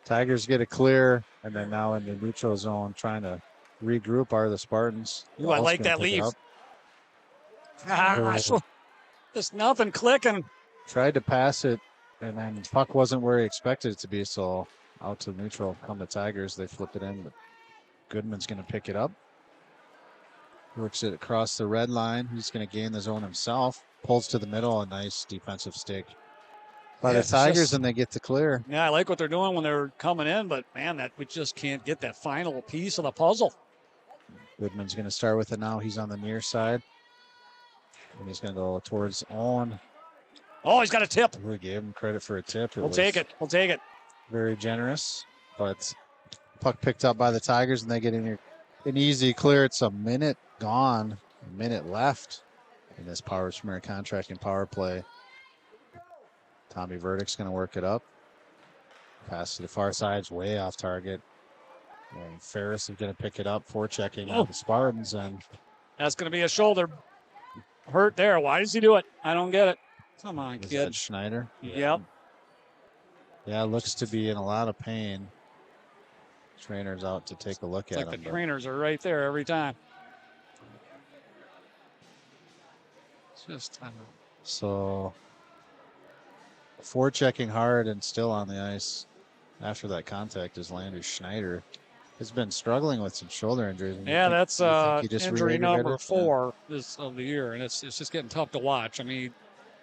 Tigers get a clear, and then now in the neutral zone trying to regroup are the Spartans. Ooh, I Ball's like gonna that pick it leave. up. Gosh, just nothing clicking. Tried to pass it, and then puck wasn't where he expected it to be, so out to neutral come the Tigers. They flip it in, but Goodman's going to pick it up. Works it across the red line. He's going to gain the zone himself. Pulls to the middle, a nice defensive stick by the It's Tigers, just- and they get the clear. Yeah, I like what they're doing when they're coming in, but man, that we just can't get that final piece of the puzzle. Goodman's going to start with it now. He's on the near side. And he's going to go towards Owen. Oh, he's got a tip. We gave him credit for a tip. We'll take it. We'll take it. Very generous. But puck picked up by the Tigers, and they get in here. An easy clear. It's a minute gone. A minute left in this Power Schmear contracting power play. Tommy Verdict's going to work it up. Pass to the far side's way off target. And Ferris is going to pick it up, forechecking on the Spartans. And That's going to be a shoulder hurt there. Why does he do it? I don't get it. Come on, is kid. that Schneider? Yep. Yeah, looks to be in a lot of pain. Trainer's out to take a look It's at like him. the trainers are right there every time. It's just So, forechecking hard and still on the ice after that contact is Landry Schneider. Has been struggling with some shoulder injuries. yeah, that's you think he just injury re-aggravated number it? 4 this of the year, and it's just getting tough to watch. I mean, he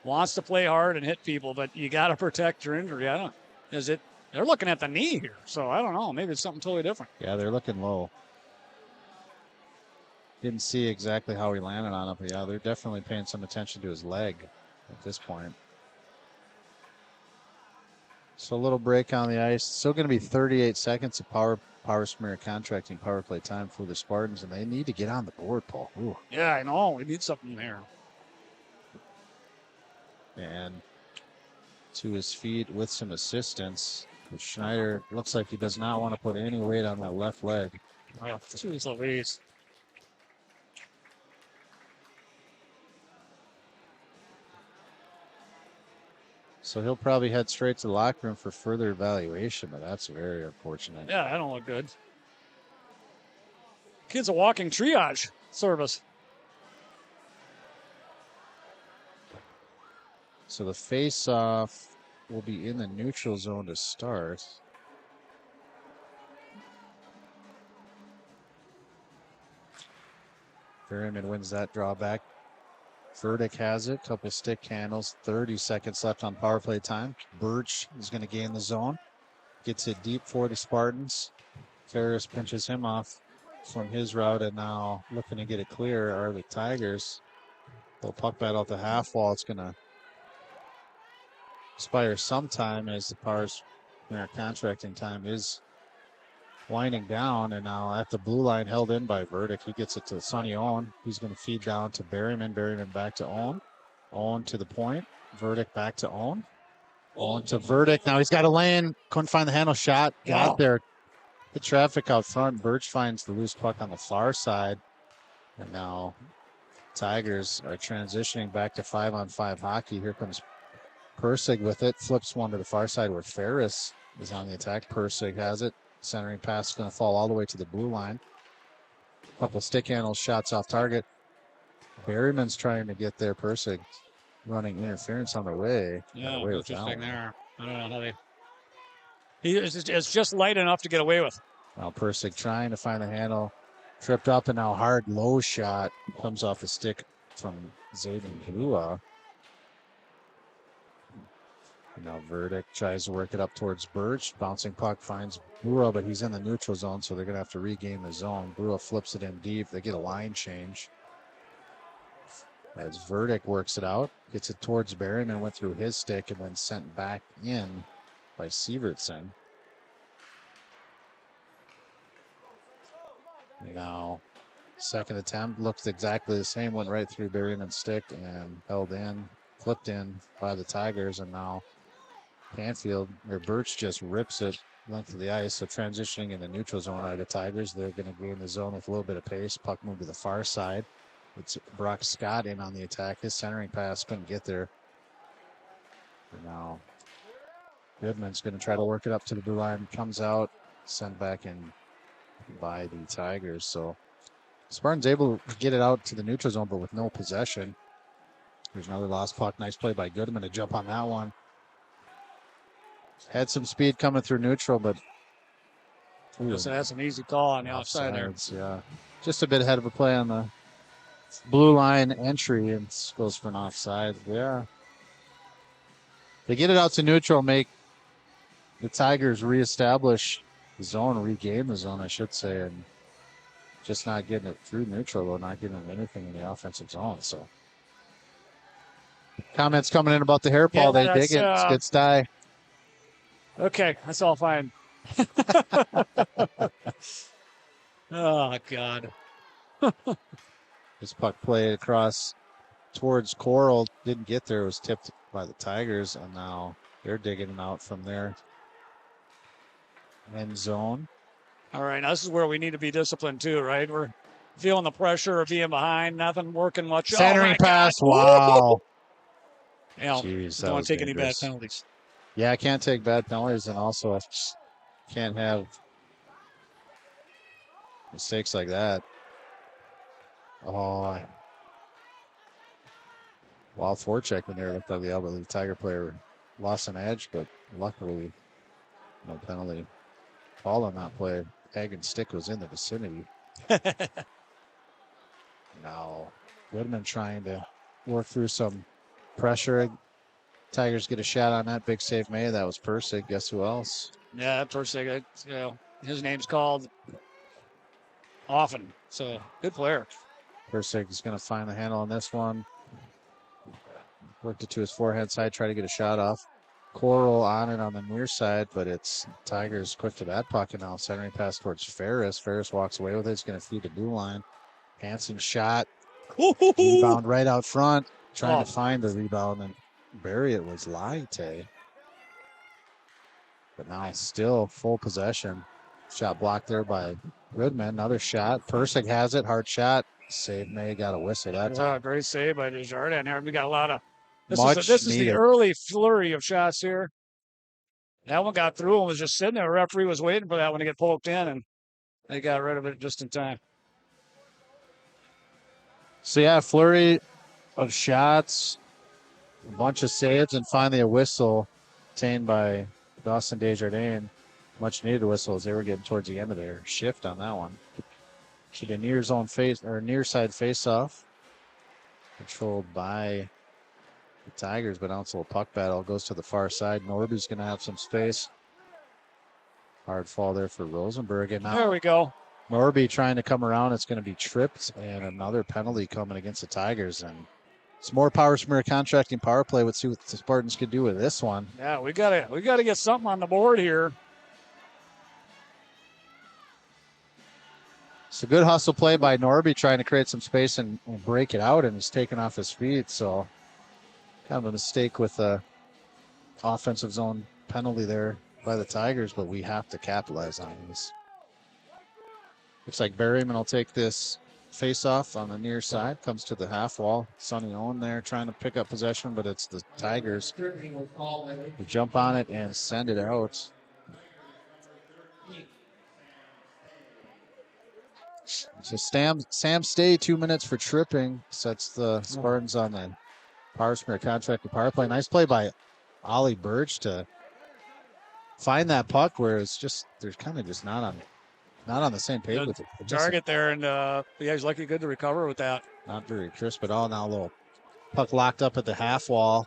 wants to play hard and hit people, but you got to protect your injury. I don't. Is it? They're looking at the knee here, so I don't know. Maybe it's something totally different. Yeah, they're looking low. Didn't see exactly how he landed on it, but yeah, they're definitely paying some attention to his leg at this point. So a little break on the ice. Still going to be 38 seconds of Power Schmear contracting power play time for the Spartans, and they need to get on the board, Paul. Ooh. Yeah, I know. We need something there. And to his feet with some assistance. Schneider looks like he does not want to put any weight on that left leg. Oh, jeez Louise. So he'll probably head straight to the locker room for further evaluation, but that's very unfortunate. Yeah, that don't look good. Kid's a walking triage service. So the face-off will be in the neutral zone to start. Berryman wins that drawback. Verdict has it. Couple stick handles. 30 seconds left on power play time. Birch is going to gain the zone. Gets it deep for the Spartans. Ferris pinches him off from his route, and now looking to get it clear are the Tigers. They'll puck bat out the half wall. It's going to expire sometime as the Power's contracting time is winding down, and now at the blue line held in by Verdict. He gets it to Sonny Owen. He's going to feed down to Berryman. Berryman back to Owen. Owen to the point. Verdict back to Owen. Owen to Verdict. Now he's got a lane. Couldn't find the handle shot. Got there. The traffic out front. Birch finds the loose puck on the far side. And now Tigers are transitioning back to 5-on-5 hockey. Here comes Persig with it. Flips one to the far side where Ferris is on the attack. Persig has it. Centering pass is going to fall all the way to the blue line. Couple stick handles, shots off target. Berryman's trying to get there. Persig running interference on the way. Yeah, away with that interesting one. there. I don't know how they. It's just light enough to get away with. Now Persig trying to find the handle. Tripped up, and now hard low shot comes off the stick from Zayden Kalua. Now Verdict tries to work it up towards Birch. Bouncing puck finds Brua, but he's in the neutral zone, so they're going to have to regain the zone. Brua flips it in deep. They get a line change. As Verdict works it out, gets it towards Barron and went through his stick and then sent back in by Sievertson. Now, second attempt looked exactly the same, went right through Berryman's stick and held in, flipped in by the Tigers, and now Birch just rips it length of the ice. So transitioning in the neutral zone out of the Tigers, they're going to be in the zone with a little bit of pace. Puck moved to the far side. It's Brock Scott in on the attack. His centering pass couldn't get there. And now Goodman's going to try to work it up to the blue line. Comes out, sent back in by the Tigers. So Spartans able to get it out to the neutral zone, but with no possession. There's another lost puck. Nice play by Goodman to jump on that one. Had some speed coming through neutral, but So that's an easy call on the outside there. yeah. Just a bit ahead of a play on the blue line entry and goes for an offside. Yeah. They get it out to neutral, make the Tigers reestablish the zone, regain the zone, I should say, and just not getting it through neutral or not getting anything in the offensive zone. So comments coming in about the hair ball. They dig it. It's good style. Okay, that's all fine. Oh, God. This puck played across towards Coral. Didn't get there. It was tipped by the Tigers, and now they're digging it out from their end zone. All right, now this is where we need to be disciplined too, right? We're feeling the pressure of being behind, nothing working much. Centering pass. Wow. Yeah, Jeez, don't want to take dangerous. any bad penalties. Yeah, I can't take bad penalties, and also I can't have mistakes like that. Oh, wild forecheck in there. Looked like the elbow. The Tiger player lost an edge, but luckily no penalty. Ball on that play. Hagen's stick was in the vicinity. Now Goodman trying to work through some pressure. Tigers get a shot on that. Big save made. That was Persig. Guess who else? Yeah, Persig. You know, his name's called often. So good player. Persig is going to find the handle on this one. Worked it to his forehand side. Try to get a shot off. Coral on it on the near side, but it's Tigers quick to that pocket now. Centering pass towards Ferris. Ferris walks away with it. He's going to feed the blue line. Hanson shot. Rebound right out front. Trying to find the rebound and bury it was Laite. But now still full possession. Shot blocked there by Goodman. Another shot. Persig has it. Hard shot. Save May. Got a whistle that time. Great save by Desjardins here. We got a lot of. This is the early flurry of shots here. That one got through and was just sitting there. The referee was waiting for that one to get poked in, and they got rid of it just in time. So yeah, flurry of shots, a bunch of saves, and finally a whistle obtained by Dawson Desjardins. Much needed whistle as they were getting towards the end of their shift on that one. To the near zone face or near side face off, controlled by the Tigers, but now it's a little puck battle. Goes to the far side. Norby's going to have some space. Hard fall there for Rosenberg. And now there we go. Norby trying to come around. It's going to be tripped, and another penalty coming against the Tigers. And it's more Power Smear contracting power play. Let's see what the Spartans could do with this one. Yeah, we gotta get something on the board here. It's a good hustle play by Norby trying to create some space and break it out, and he's taken off his feet. So kind of a mistake with a offensive zone penalty there by the Tigers, but we have to capitalize on this. Looks like Berryman will take this face-off on the near side. Comes to the half wall. Sonny Owen there trying to pick up possession, but it's the Tigers who jump on it and send it out. So Sam Stay, 2 minutes for tripping, sets the Spartans on the Power Smear contracted power play. Nice play by Ollie Birch to find that puck where it's just, they're kind of just not on the same page with it. Target there, and yeah, he's lucky good to recover with that. Not very crisp at all. Now a little puck locked up at the half wall.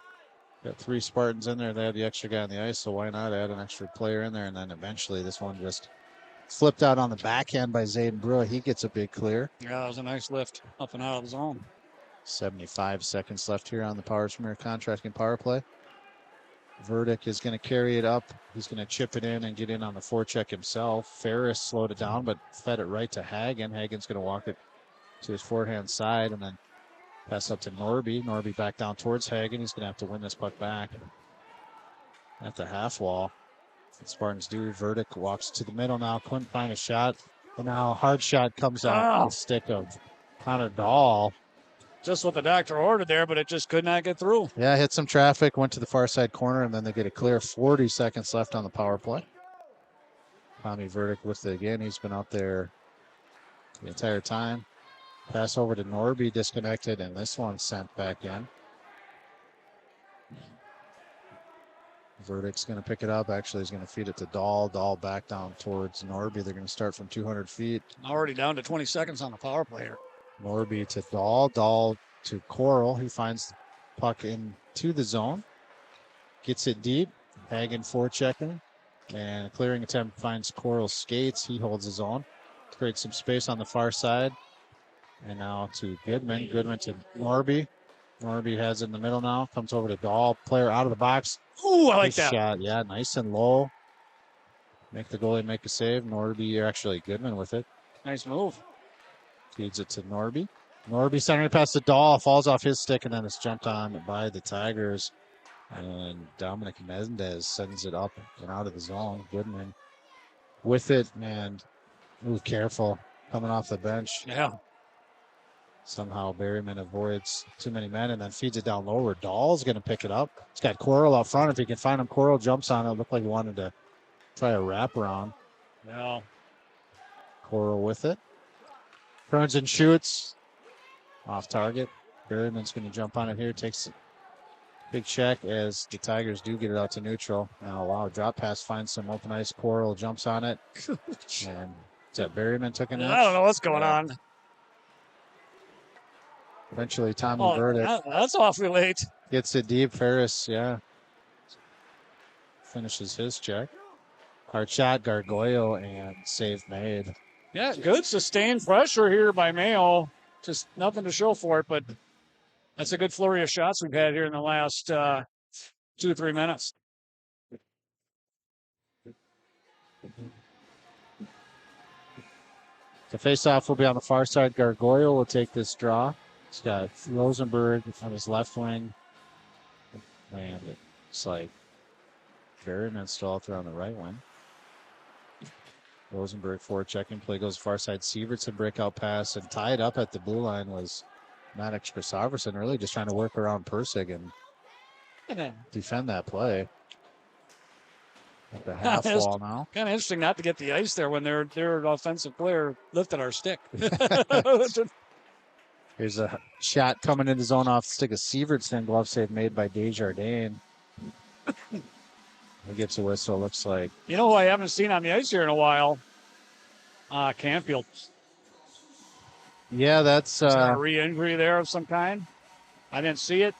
Got 3 Spartans in there. They have the extra guy on the ice, so why not add an extra player in there? And then eventually this one just flipped out on the backhand by Zayden Brewer. He gets a big clear. Yeah, that was a nice lift up and out of the zone. 75 seconds left here on the Power Smear contracting power play. Verdict is going to carry it up. He's going to chip it in and get in on the forecheck himself. Ferris slowed it down, but fed it right to Hagen. Hagen's going to walk it to his forehand side and then pass up to Norby. Norby back down towards Hagen. He's going to have to win this puck back at the half wall. The Spartans do. Verdict walks to the middle now. Couldn't find a shot. And now a hard shot comes out the stick of Connor Dahl. just what the doctor ordered there, but it just could not get through. Yeah, hit some traffic, went to the far side corner, and then they get a clear. 40 seconds left on the power play. Tommy Verdict with it again. He's been out there the entire time. Pass over to Norby, disconnected, and this one sent back in. Verdict's going to pick it up. Actually, he's going to feed it to Dahl. Dahl back down towards Norby. They're going to start from 200 feet. Already down to 20 seconds on the power play here. Norby to Dahl. Dahl to Coral. He finds the puck into the zone. Gets it deep. Hagen forechecking. And a clearing attempt finds Coral's skates. He holds his own. Creates some space on the far side. And now to Goodman. Goodman to Norby. Norby has it in the middle now. Comes over to Dahl. Player out of the box. Ooh, I like Nice that. shot. Yeah, nice and low. Make the goalie make a save. Norby, or actually Goodman with it. Nice move. Feeds it to Norby. Norby centering past the Dahl. Falls off his stick, and then it's jumped on by the Tigers. And Dominic Mendez sends it up and out of the zone. Goodman with it, and ooh, careful. Coming off the bench. Yeah. Somehow Berryman avoids too many men and then feeds it down low where Dahl's going to pick it up. It's got Coral out front. If he can find him, Coral jumps on it. Looked like he wanted to try a wraparound. Yeah. Coral with it. Turns and shoots. Off target. Berryman's going to jump on it here. Takes a big check as the Tigers do get it out to neutral. Now, wow, drop pass finds some open ice. Coral jumps on it. And is that Berryman took an I don't know what's going on. Eventually, Tommy Oh, Verdict that's awfully late. gets it deep. Ferris, yeah, finishes his check. Hard shot, Gargoyle, and save made. Yeah, good sustained pressure here by Mayo. Just nothing to show for it, but that's a good flurry of shots we've had here in the last 2 to 3 minutes. The faceoff will be on the far side. Gargoyle will take this draw. He's got Rosenberg on his left wing. And it's like Berryman still out there on the right wing. Rosenberg forward checking. Play goes far side. Sievertson breakout pass. And tied up at the blue line was Maddox Christopherson, really just trying to work around Persig and defend that play. At the half wall now. Kind of interesting not to get the ice there when their offensive player lifted our stick. Here's a shot coming into zone off the stick of Sievertson. Glove save made by Desjardins. He gets a whistle, looks like. You know who I haven't seen on the ice here in a while? Canfield. Yeah, that's a re-injury there of some kind. I didn't see it.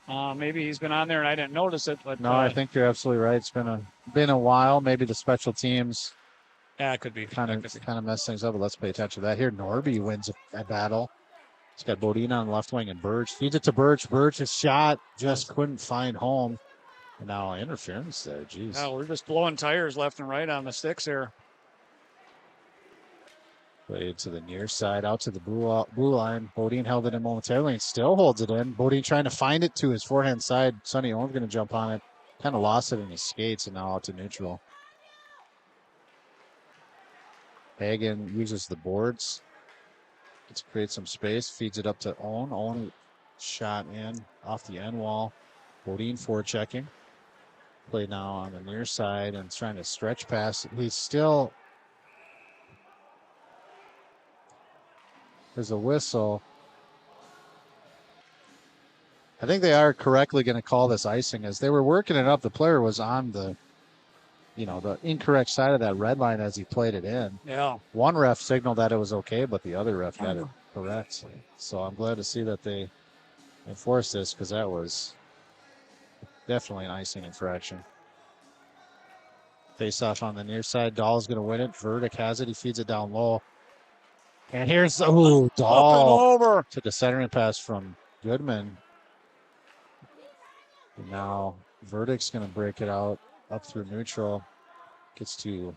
Maybe he's been on there and I didn't notice it. But no, I think you're absolutely right. It's been a while. Maybe the special teams it could be kind of mess things up. But let's pay attention to that. Here, Norby wins a battle. He's got Bodina on the left wing and Burge feeds it to Burge. Burge's shot just couldn't find home. And now interference there. Jeez. Yeah, we're just blowing tires left and right on the sticks here. Played to the near side, out to the blue line. Bodine held it in momentarily and still holds it in. Bodine trying to find it to his forehand side. Sonny Owen's going to jump on it. Kind of lost it in his skates and now out to neutral. Hagen uses the boards. Let's create some space. Feeds it up to Owen. Owen shot in off the end wall. Bodine forechecking. Play now on the near side and trying to stretch pass. He's still... There's a whistle. I think they are correctly going to call this icing as they were working it up. The player was on the incorrect side of that red line as he played it in. Yeah. One ref signaled that it was okay, but the other ref got it correct. So I'm glad to see that they enforced this because that was definitely an icing infraction. Face off on the near side. Dahl's going to win it. Verdict has it. He feeds it down low. And here's Dahl over. Took a centering pass from Goodman. And now Verdict's going to break it out up through neutral. Gets to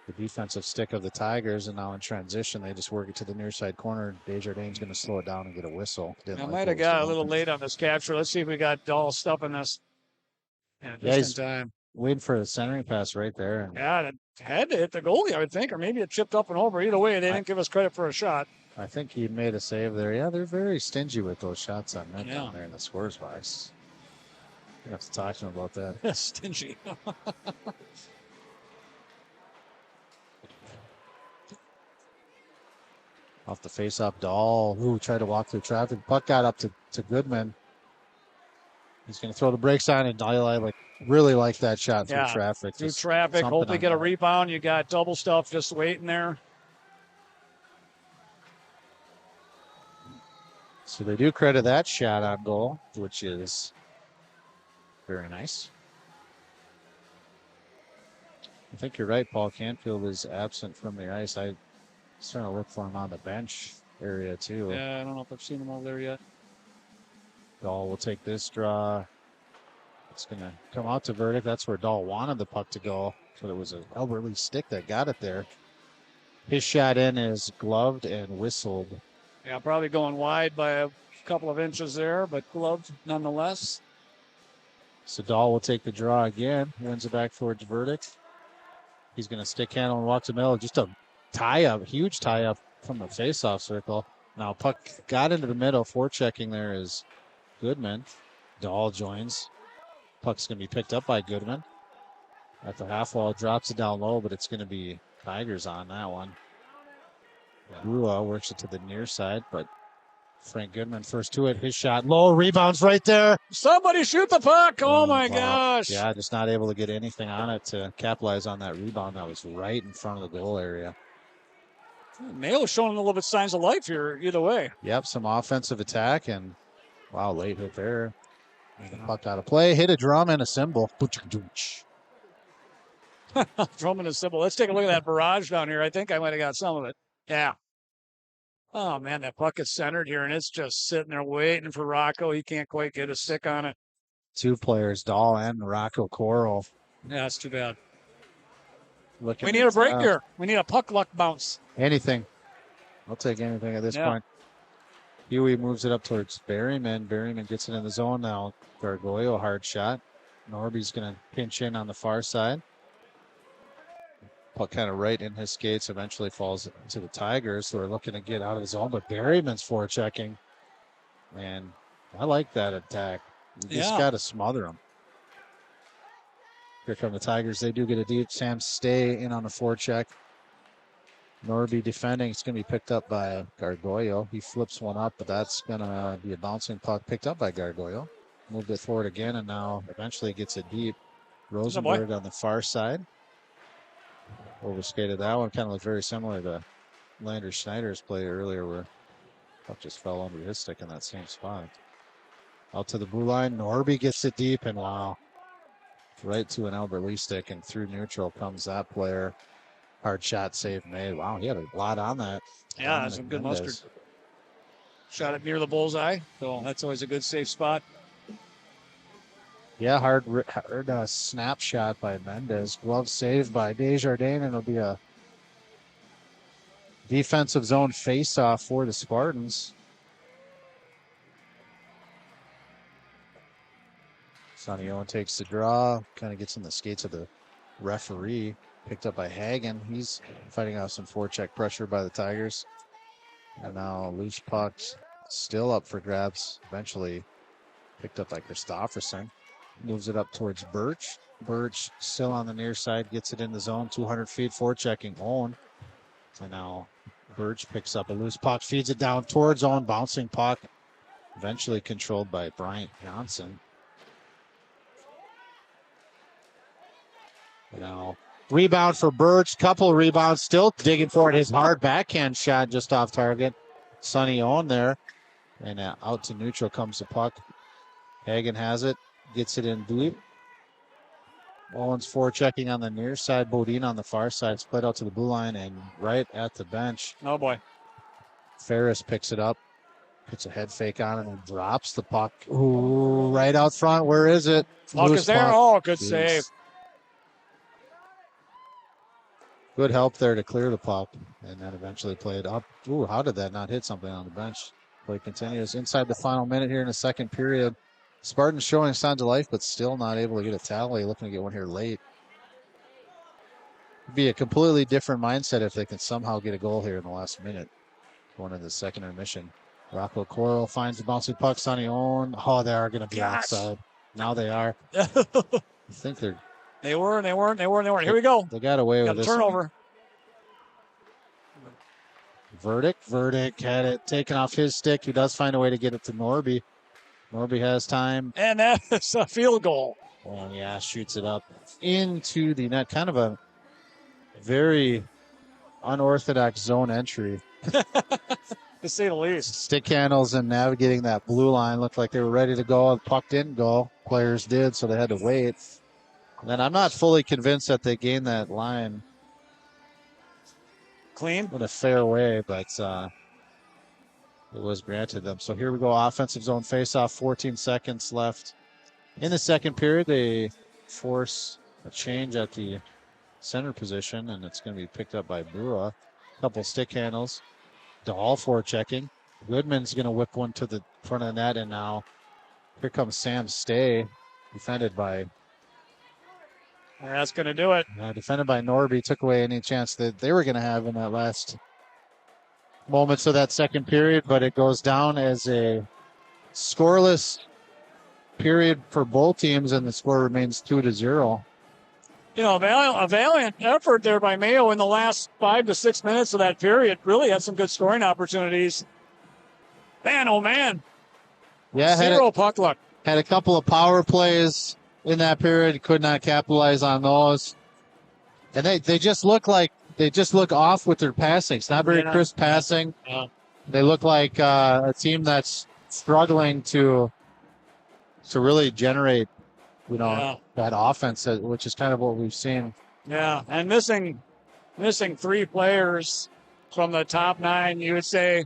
the defensive stick of the Tigers, and now in transition, they just work it to the near side corner. Desjardins going to slow it down and get a whistle. I might have got a little late on this capture. Let's see if we got Dahl stuffing this. He's time. Waiting for the centering pass right there. Yeah, it had to hit the goalie, I would think, or maybe it chipped up and over. Either way, they didn't give us credit for a shot. I think he made a save there. Yeah, they're very stingy with those shots on net down Yeah. there in the scores box. You have to talk to him about that. Stingy. Off the face-off, Dahl, who tried to walk through traffic. Puck got up to Goodman. He's going to throw the brakes on, and I really like that shot through Yeah, traffic. through Just traffic. something Hopefully on get a that. rebound. You got double stuff just waiting there. So they do credit that shot on goal, which is very nice. I think you're right. Paul Canfield is absent from the ice. I was trying to look for him on the bench area, too. Yeah, I don't know if I've seen him over there yet. Dahl will take this draw. It's going to come out to Verdict. That's where Dahl wanted the puck to go. But it was an Albert Lee stick that got it there. His shot in is gloved and whistled. Yeah, probably going wide by a couple of inches there, but gloved nonetheless. So Dahl will take the draw again. Wins it back towards Verdict. He's going to stick handle and walk to middle. Just a tie-up, huge tie-up from the face-off circle. Now puck got into the middle. Forechecking there is Goodman. Dahl joins. Puck's going to be picked up by Goodman. At the half wall, drops it down low, but it's going to be Tigers on that one. Rua works it to the near side, but Frank Goodman first to it. His shot low, rebounds right there. Somebody shoot the puck. Oh, my Wow. gosh. Yeah, just not able to get anything on it to capitalize on that rebound that was right in front of the goal area. Mayo showing a little bit signs of life here either way. Yep, some offensive attack, and wow, late hit there. And the puck out of play. Hit a drum and a cymbal. Drum and a cymbal. Let's take a look at that barrage down here. I think I might have got some of it. Yeah. Oh, man, that puck is centered here, and it's just sitting there waiting for Rocco. He can't quite get a stick on it. Two players, Dahl and Rocco Coral. Yeah, that's too bad. We need a break here. We need a puck luck bounce. Anything. I'll take anything at this point. Huey moves it up towards Berryman. Berryman gets it in the zone now. Gargoyle, hard shot. Norby's going to pinch in on the far side. Puck kind of right in his skates. Eventually falls to the Tigers, who are looking to get out of the zone. But Berryman's forechecking. And I like that attack. You just got to smother them. Here come the Tigers. They do get a deep. Sam Stay in on the forecheck. Norby defending. It's going to be picked up by Gargoyle. He flips one up, but that's going to be a bouncing puck picked up by Gargoyle. Moved it forward again, and now eventually gets it deep. Rosenberg on the far side. Overskated that one. Kind of looked very similar to Lander Schneider's play earlier, where puck just fell under his stick in that same spot. Out to the blue line. Norby gets it deep, and wow. Right to an Albert Lee stick, and through neutral comes that player. Hard shot save made. Wow, he had a lot on that. Yeah, that's some good mustard. Shot it near the bullseye, so that's always a good safe spot. Yeah, hard snapshot by Mendez. Glove saved by Desjardins, and it'll be a defensive zone face-off for the Spartans. Sonny Owen takes the draw, kind of gets in the skates of the referee. Picked up by Hagen. He's fighting off some forecheck pressure by the Tigers. And now loose pucks still up for grabs. Eventually picked up by Christofferson. Moves it up towards Birch. Birch still on the near side. Gets it in the zone. 200 feet forechecking Owen. And now Birch picks up a loose puck. Feeds it down towards Owen. Bouncing puck. Eventually controlled by Bryant Johnson. Now rebound for Birch. Couple rebounds. Still digging for it. His hard backhand shot just off target. Sonny Owen there. And out to neutral comes the puck. Hagen has it. Gets it in deep. Owens forechecking on the near side. Bodine on the far side. Split out to the blue line and right at the bench. Oh, boy. Ferris picks it up. Puts a head fake on it and drops the puck. Ooh, right out front. Where is it? Puck is there. Oh, good save. Good help there to clear the puck, and then eventually played up. Ooh, how did that not hit something on the bench? Play continues inside the final minute here in the second period. Spartans showing signs of life, but still not able to get a tally. Looking to get one here late. It'd be a completely different mindset if they can somehow get a goal here in the last minute. Going into the second intermission. Rocco Coral finds the bouncing puck. Sonny Owen. Oh, they are going to be offside. Now they are. I think They weren't. Here we go. they got away Got with a this. turnover. Verdict had it taken off his stick. He does find a way to get it to Norby. Norby has time. And that's a field goal. Oh, yeah, shoots it up into the net. Kind of a very unorthodox zone entry. To say the least. Stick handles and navigating that blue line looked like they were ready to go. The puck didn't go. Players did, so they had to wait. And then I'm not fully convinced that they gained that line Clean. in a fair way, but it was granted them. So here we go, offensive zone faceoff, 14 seconds left. In the second period, they force a change at the center position, and it's going to be picked up by Brua. A couple stick handles. Dahl forechecking. Goodman's going to whip one to the front of the net, and now here comes Sam Stay, defended by That's going to do it. defended by Norby. Took away any chance that they were going to have in that last moments of that second period, but it goes down as a scoreless period for both teams, and the score remains 2-0. You know, a valiant effort there by Mayo in the last 5 to 6 minutes of that period. Really had some good scoring opportunities. Man, oh man. Yeah, Zero puck luck. had a couple of power plays in that period, could not capitalize on those. And they just look off with their passing. It's not very crisp passing. Yeah. They look like a team that's struggling to really generate, that offense, which is kind of what we've seen. Yeah, and missing 3 players from the top 9. You would say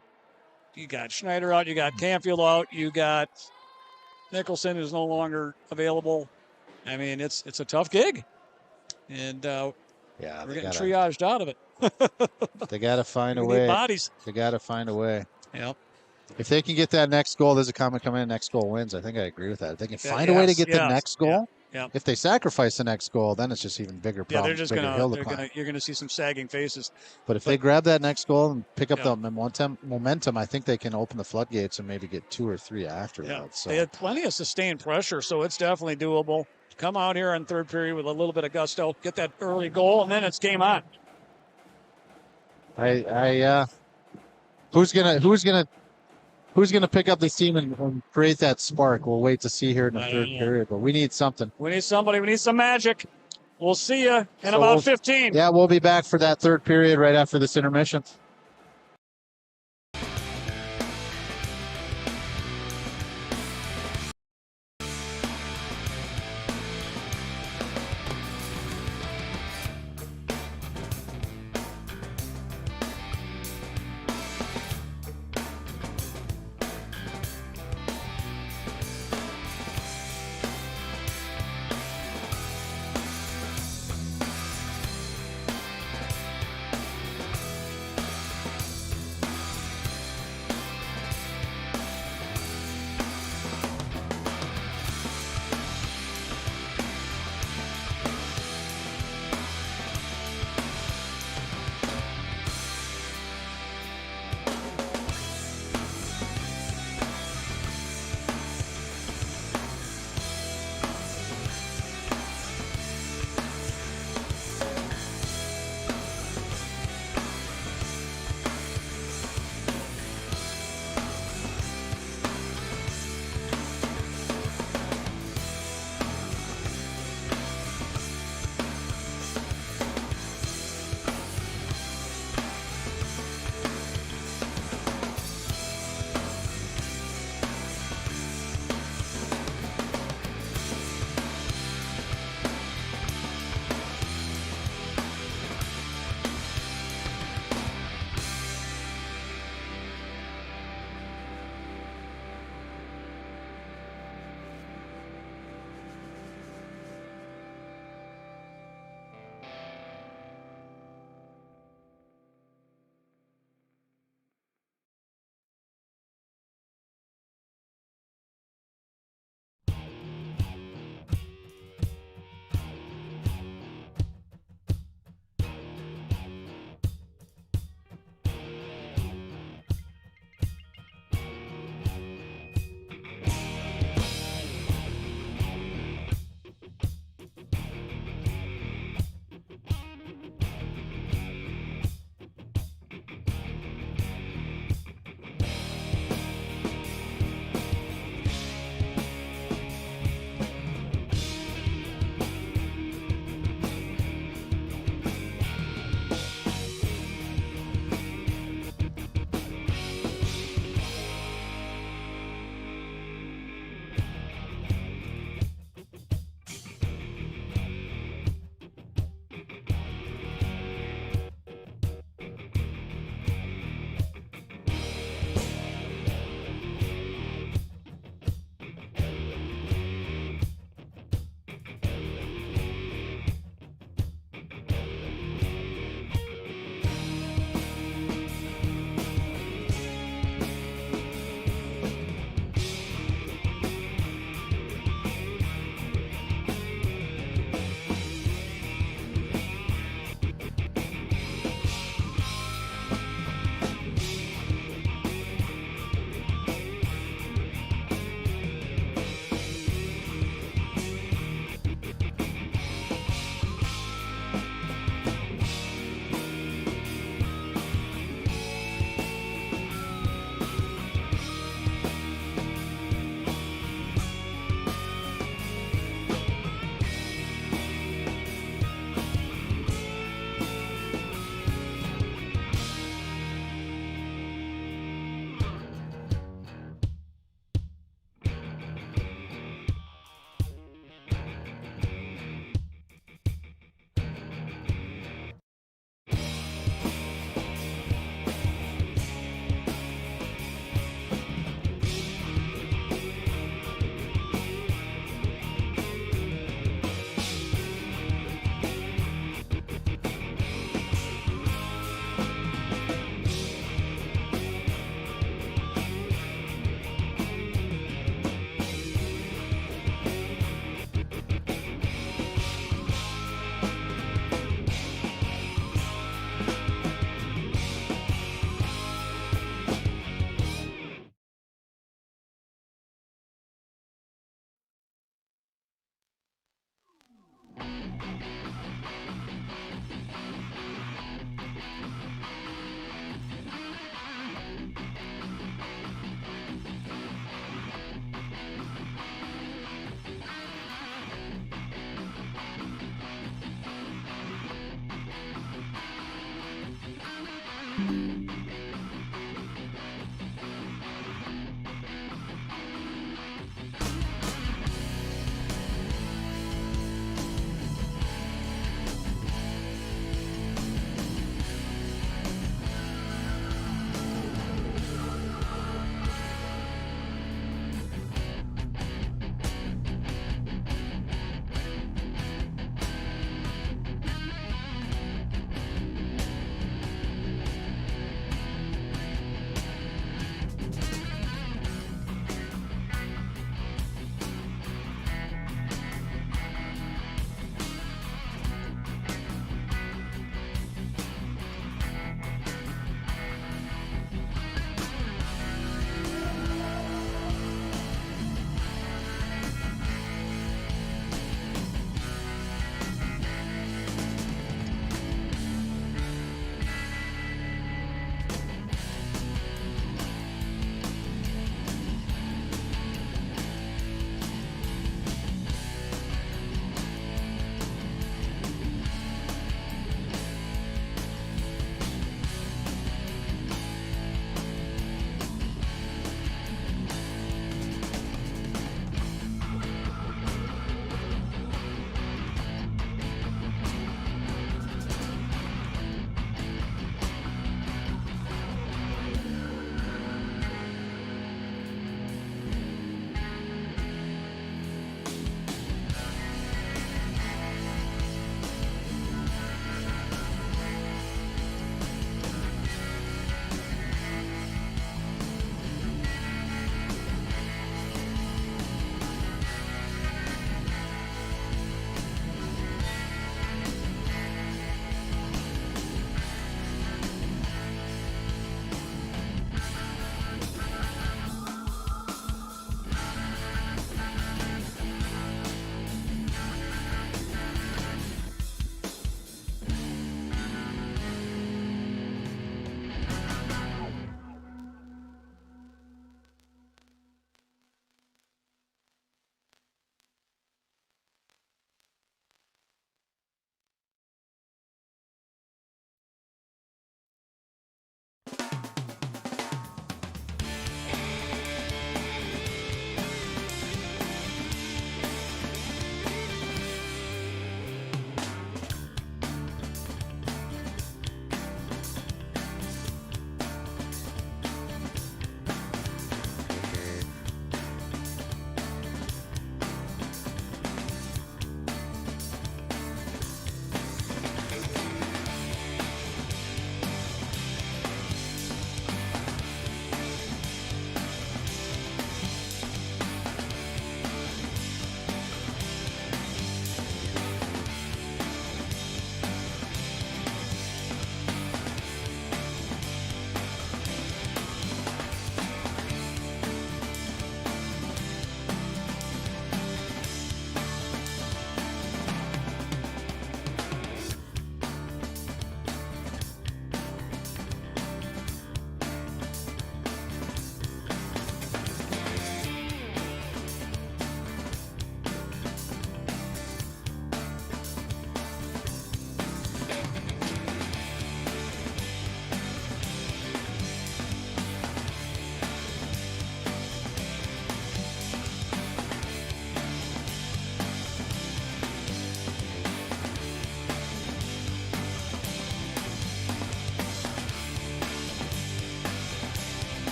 you got Schneider out, you got Canfield out, you got Nicholson who's no longer available. I mean, it's a tough gig, and we're getting triaged out of it. They got to find a We way. need bodies. They got to find a way. Yep. If they can get that next goal, there's a comment coming in, next goal wins. I think I agree with that. If they can find a way to get the next goal, if they sacrifice the next goal, then it's just even bigger problem. Yeah, they're just you're gonna see some sagging faces. But if they grab that next goal and pick up the momentum, I think they can open the floodgates and maybe get 2 or 3 after that. So they had plenty of sustained pressure, so it's definitely doable. Come out here in third period with a little bit of gusto, get that early goal, and then it's game on. Who's gonna pick up this team and create that spark? We'll wait to see here in the third period, but we need something. We need somebody. We need some magic. We'll see you in about 15. Yeah, we'll be back for that third period right after this intermission.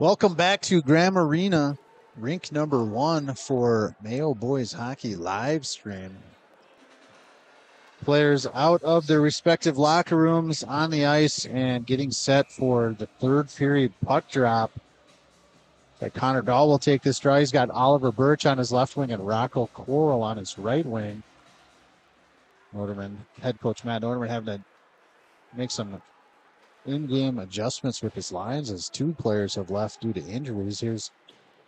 Welcome back to Graham Arena, rink number 1 for Mayo Boys Hockey live stream. Players out of their respective locker rooms on the ice and getting set for the third period puck drop. Connor Dahl will take this draw. He's got Oliver Birch on his left wing and Rocco Coral on his right wing. Head coach Matt Norderman having to make some in-game adjustments with his lines as 2 players have left due to injuries. Here's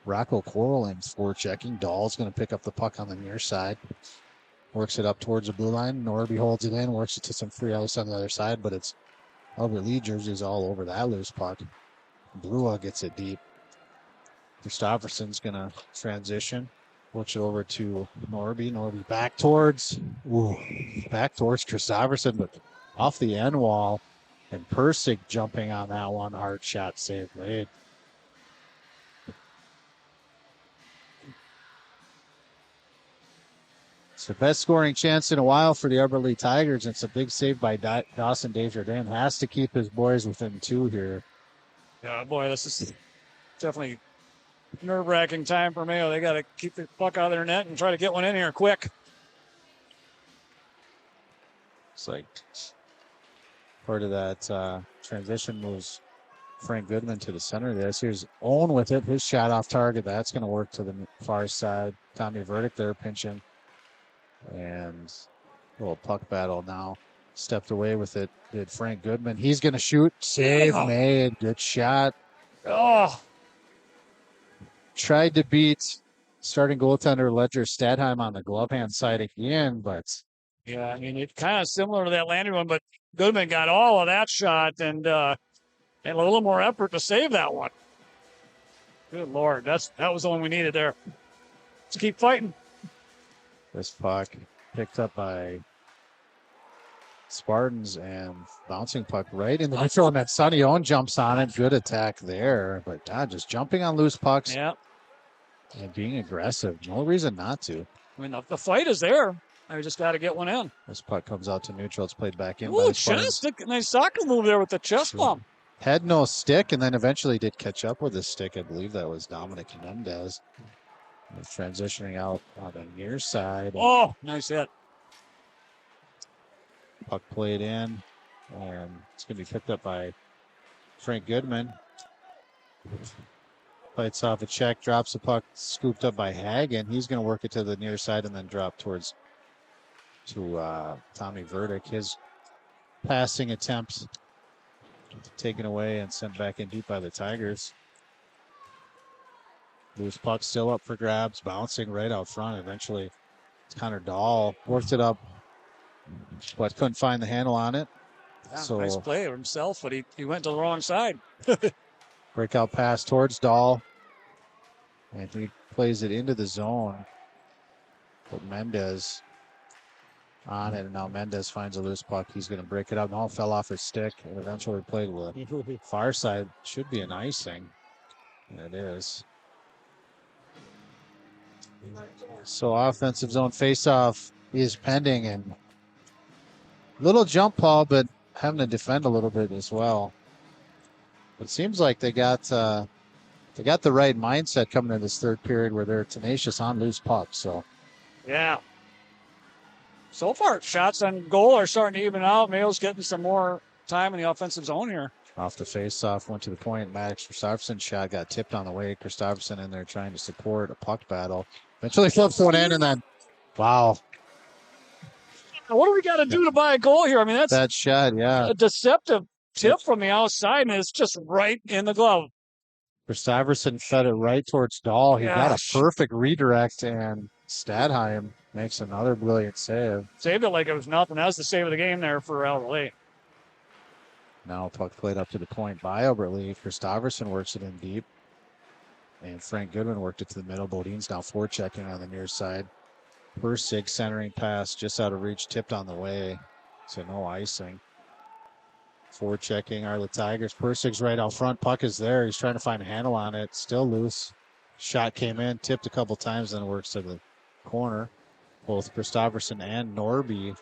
Rocco Coral in forechecking. Dahl's going to pick up the puck on the near side. Works it up towards the blue line. Norby holds it in, works it to some free ice on the other side, but it's Albert Lee jerseys all over that loose puck. Blua gets it deep. Christopherson's going to transition. Works it over to Norby. Norby back towards Christopherson, but off the end wall. And Persick jumping on that one. Hard shot save made. It's the best scoring chance in a while for the Albert Lee Tigers. It's a big save by Dawson Desjardins. Has to keep his boys within 2 here. Yeah, boy, this is definitely nerve-wracking time for Mayo. They got to keep the puck out of their net and try to get one in here quick. It's like part of that transition moves Frank Goodman to the center of this. Here's Owen with it. His shot off target. That's going to work to the far side. Tommy Verdick there pinching. And a little puck battle now. Stepped away with it. Did Frank Goodman. He's going to shoot. Save made. Good shot. Oh. Tried to beat starting goaltender Ledger Stadheim on the glove hand side again, but yeah, I mean, it's kind of similar to that Landry one, but Goodman got all of that shot and a little more effort to save that one. Good Lord, that was the one we needed there. Let's keep fighting. This puck picked up by Spartans and bouncing puck right in the neutral, and that Sonny Owen jumps on it. Good attack there, but just jumping on loose pucks. Yeah. And being aggressive. No reason not to. I mean, the fight is there. I just got to get one in. This puck comes out to neutral. It's played back in. Ooh, chest. Nice soccer move there with the chest bump. Had no stick, and then eventually did catch up with his stick. I believe that was Dominic Mendez. Transitioning out on the near side. Oh, nice hit. Puck played in, and it's going to be picked up by Frank Goodman. Fights off a check, drops the puck, scooped up by Hagen. He's going to work it to the near side and then drop towards Tommy Verdick. His passing attempt taken away and sent back in deep by the Tigers. Loose puck still up for grabs, bouncing right out front. Eventually, Connor Dahl worked it up, but couldn't find the handle on it. Yeah, so nice play of himself, but he went to the wrong side. Breakout pass towards Dahl. And he plays it into the zone. But Mendez on it. And now Mendez finds a loose puck. He's going to break it up. No, it fell off his stick. And eventually played with the far side. Should be an icing. And it is. So offensive zone faceoff is pending. And little jump ball, but having to defend a little bit as well. It seems like they got the right mindset coming into this third period where they're tenacious on loose pucks. So, yeah. So far, shots on goal are starting to even out. Mayo's getting some more time in the offensive zone here. Off the face-off, went to the point. Maddox Christopherson shot got tipped on the way. Christopherson in there trying to support a puck battle. Eventually flips one in, and then, wow. What do we got to do to buy a goal here? I mean, that's that shot, yeah. A deceptive tip from the outside, and it's just right in the glove. Christopherson fed it right towards Dahl. He got a perfect redirect, and Stadheim makes another brilliant save. Saved it like it was nothing. That was the save of the game there for Albert Lee. Now puck played up to the point by Albert Lee. Christopherson works it in deep. And Frank Goodman worked it to the middle. Bodine's now forechecking on the near side. Persig centering pass just out of reach, tipped on the way. So no icing. Forechecking are the Tigers. Persig's right out front. Puck is there. He's trying to find a handle on it. Still loose. Shot came in, tipped a couple times, then works to the corner. Both Christopherson and Norby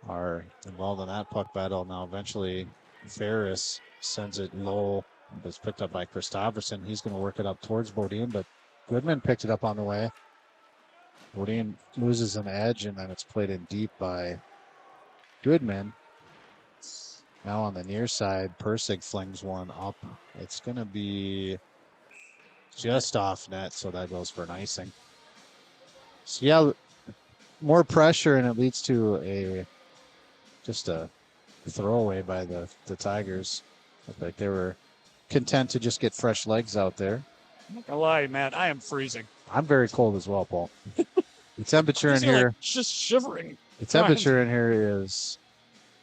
are involved in that puck battle. Now eventually Ferris sends it low It's picked up by Christopherson. He's going to work it up towards Bodine, but Goodman picked it up on the way. Bodine loses an edge, and then it's played in deep by Goodman. Now on the near side, Persig flings one up. It's going to be just off net, so that goes for an icing. So yeah, more pressure, and it leads to just a throwaway by the Tigers. Looked like they were content to just get fresh legs out there. I'm not gonna lie, man, I am freezing. I'm very cold as well, Paul. The temperature in here, like just shivering. the temperature in here is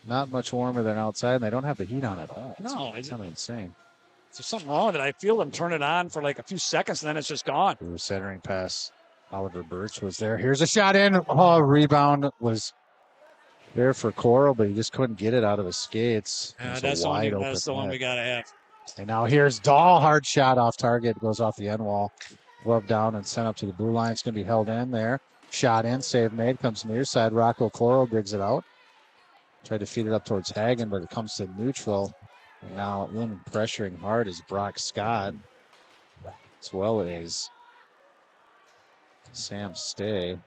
not much warmer than outside, and they don't have the heat on at all. No, It's kind of insane. There's something wrong with it. I feel them turn it on for like a few seconds, and then it's just gone. The centering pass, Oliver Birch was there. Here's a shot in. Oh, rebound was there for Coral, but he just couldn't get it out of his skates. That's the one we got to have. And now here's Dahl. Hard shot off target. Goes off the end wall. Glove down and sent up to the blue line. It's going to be held in there. Shot in. Save made. Comes near side. Rocco Coral digs it out. Tried to feed it up towards Hagen, but it comes to neutral. And now in pressuring hard is Brock Scott, as well as Sam Stay.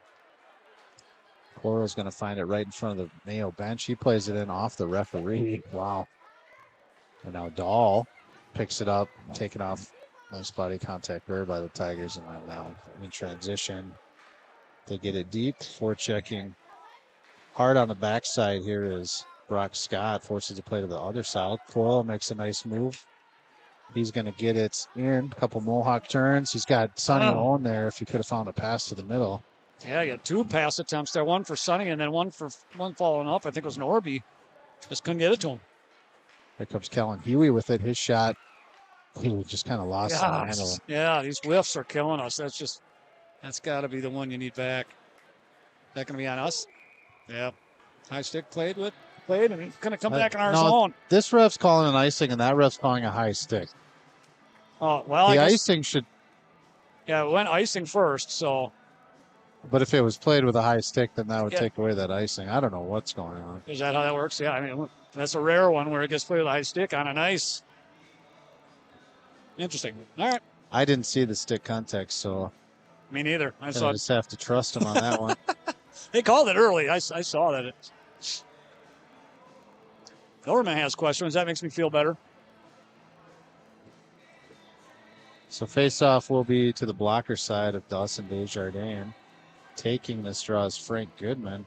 Coral's going to find it right in front of the Mayo bench. He plays it in off the referee. Wow. And now Dahl picks it up, taken off. Nice body contact there by the Tigers. And now in transition, they get it deep. Forechecking hard on the backside here is Brock Scott. Forces to play to the other side. Coral makes a nice move. He's going to get it in. A couple Mohawk turns. He's got Sonny on there if he could have found a pass to the middle. Yeah, you got two pass attempts there. One for Sonny and then one following up. I think it was Norby. Just couldn't get it to him. Here comes Kellen Huey with it. His shot, he just kind of lost the handle. Yeah, these whiffs are killing us. That's got to be the one you need back. Is that going to be on us? Yeah. High stick played, and he's going to come back in our zone. This ref's calling an icing, and that ref's calling a high stick. Oh, well, the icing should. Yeah, it went icing first, so. But if it was played with a high stick, then that would take away that icing. I don't know what's going on. Is that how that works? Yeah, I mean, that's a rare one where it gets played with a high stick on an ice. Interesting. All right. I didn't see the stick context, so. Me neither. I just have to trust him on that one. They called it early. I saw that. Government has questions. That makes me feel better. So face-off will be to the blocker side of Dawson Desjardins. Taking this draw is Frank Goodman.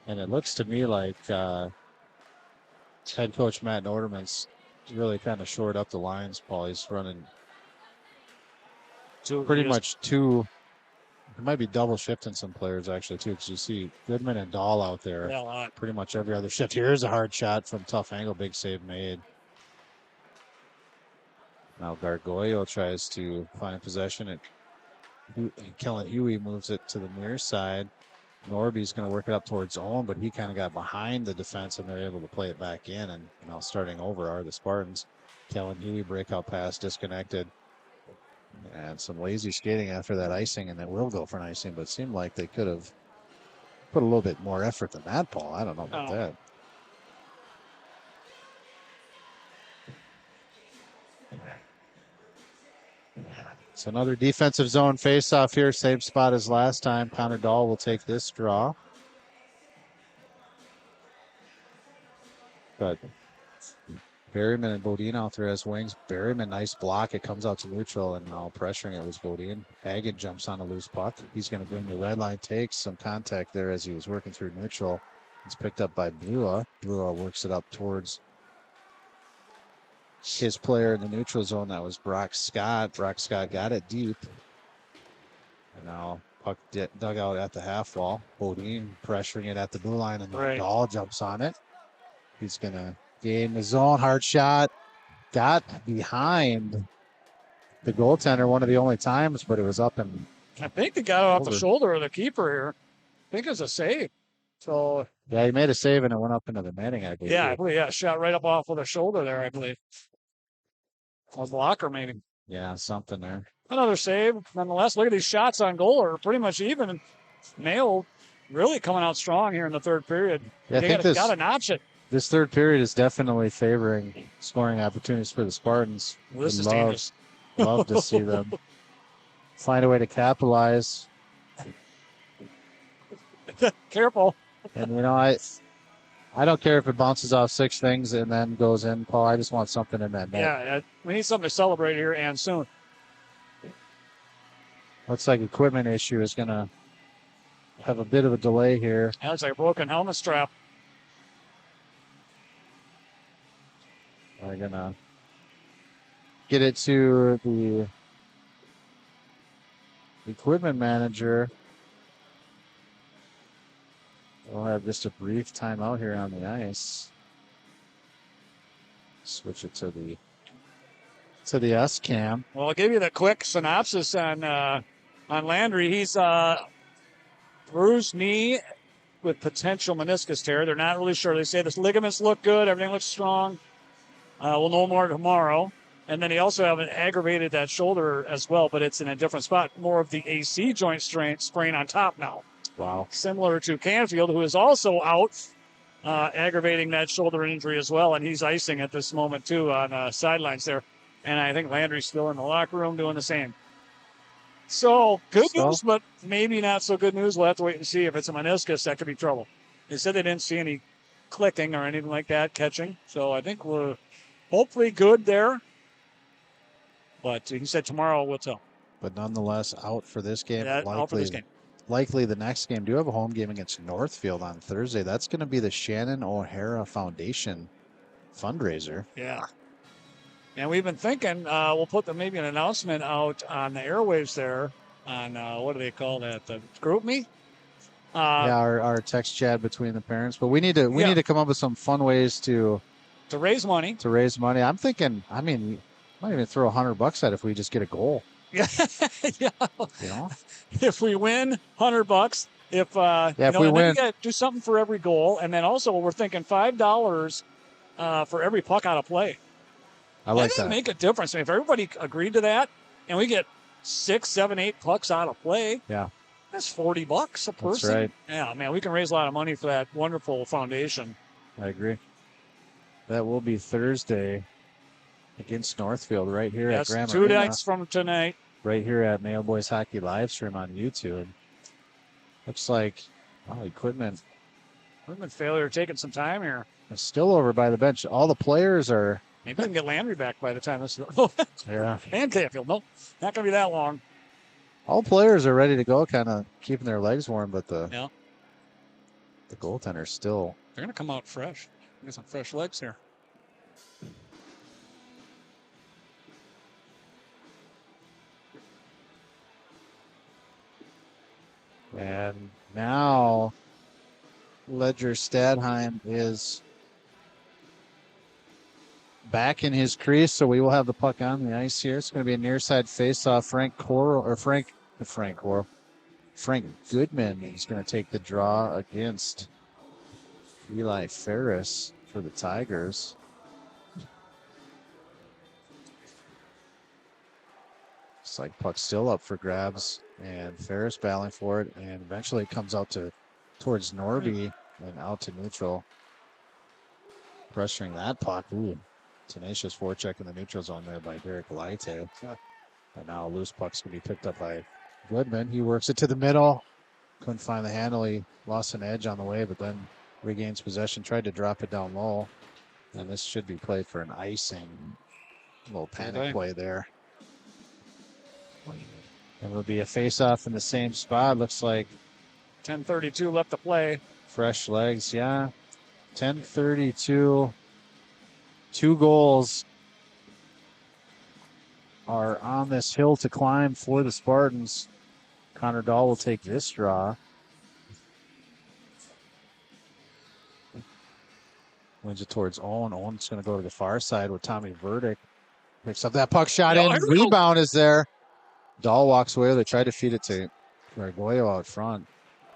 And it looks to me like head coach Matt Norderman's really kind of shored up the lines, Paul. He's running pretty much two. It might be double shifting some players, actually, too, because you see Goodman and Dahl out there. Yeah, pretty much every other shift. Here's a hard shot from tough angle. Big save made. Now Gargoyle tries to find possession. Kellen Huey moves it to the near side. Norby's going to work it up towards Owen, but he kind of got behind the defense, and they're able to play it back in. And now starting over are the Spartans. Kellen Huey breakout pass disconnected. And some lazy skating after that icing, and they will go for an icing, but it seemed like they could have put a little bit more effort than that, Paul. I don't know about that. So another defensive zone face-off here. Same spot as last time. Connor Dahl will take this draw. But Berryman and Bodine out there as wings. Berryman, nice block. It comes out to neutral, and now pressuring it was Bodine. Hagen jumps on a loose puck. He's going to bring the red line, takes some contact there as he was working through neutral. It's picked up by Blua. Blua works it up towards his player in the neutral zone. That was Brock Scott. Brock Scott got it deep. And now puck dug out at the half wall. Bodine pressuring it at the blue line, and Dahl jumps on it. He's going to gain the zone. Hard shot. Got behind the goaltender one of the only times, but it was up and. I think they got it off the shoulder of the keeper here. I think it was a save. So. Yeah, he made a save and it went up into the netting, I believe. Yeah, I believe. Yeah, shot right up off of the shoulder there, I believe. Or blocker, maybe. Yeah, something there. Another save. Nonetheless, look at these shots on goal are pretty much even. Mayo really coming out strong here in the third period. Yeah, they got to notch it. This third period is definitely favoring scoring opportunities for the Spartans. Well, this is Would dangerous. love to see them find a way to capitalize. Careful. And I don't care if it bounces off 6 things and then goes in, Paul. I just want something in that net. Yeah, we need something to celebrate here and soon. Looks like equipment issue is going to have a bit of a delay here. That looks like a broken helmet strap. We're going to get it to the equipment manager. We'll have just a brief timeout here on the ice. Switch it to the S cam. Well, I'll give you the quick synopsis on Landry. He's bruised knee with potential meniscus tear. They're not really sure. They say the ligaments look good. Everything looks strong. We'll know more tomorrow. And then he also have an aggravated that shoulder as well, but it's in a different spot. More of the AC joint sprain on top now. Wow. Similar to Canfield, who is also out, aggravating that shoulder injury as well. And he's icing at this moment, too, on sidelines there. And I think Landry's still in the locker room doing the same. So, good news, but maybe not so good news. We'll have to wait and see. If it's a meniscus, that could be trouble. They said they didn't see any clicking or anything like that, catching. So, I think we're hopefully good there. But he said tomorrow we'll tell. But nonetheless, out for this game. Out for this game. Likely the next game. Do have a home game against Northfield on Thursday. That's going to be the Shannon O'Hara Foundation fundraiser. Yeah. And we've been thinking we'll put maybe an announcement out on the airwaves there on, what do they call that, the group me? Yeah, our text chat between the parents. But we need to come up with some fun ways to raise money. I'm thinking, I mean, might even throw $100 at it if we just get a goal. Yeah. Yeah. You know? If we win, $100. If we win, we got to do something for every goal, and then also we're thinking $5 for every puck out of play. I like that. Make a difference. I mean, if everybody agreed to that, and we get 6, 7, 8 pucks out of play, yeah, that's $40 a person. That's right. Yeah, man, we can raise a lot of money for that wonderful foundation. I agree. That will be Thursday against Northfield right here at Graham 2 nights from tonight. Right here at Mayo Boys Hockey live stream on YouTube. Looks like equipment failure taking some time here. is still over by the bench. All the players are. Maybe we can get Landry back by the time this is Yeah. And Canfield. Nope, not going to be that long. All players are ready to go, kind of keeping their legs warm, but the goaltender's still. They're going to come out fresh. Get some fresh legs here. And now Ledger Stadheim is back in his crease, so we will have the puck on the ice here. It's going to be a near side face-off. Frank Goodman is going to take the draw against Eli Ferris for the Tigers. It's like puck still up for grabs, and Ferris battling for it, and eventually it comes out towards Norby and out to neutral. Pressuring that puck. Ooh, tenacious forecheck in the neutral zone there by Derek Leite. And now a loose puck's going to be picked up by Goodman. He works it to the middle. Couldn't find the handle. He lost an edge on the way, but then regains possession. Tried to drop it down low. And this should be played for an icing. A little panic play there. And it'll be a face-off in the same spot. Looks like 10:32 left to play. Fresh legs, yeah. 10:32. 2 goals are on this hill to climb for the Spartans. Connor Dahl will take this draw. Wins it towards Owen. Owen's going to go to the far side with Tommy Verdick. Picks up that puck shot in. Rebound is there. Dahl walks away. They try to feed it to Gregorio out front.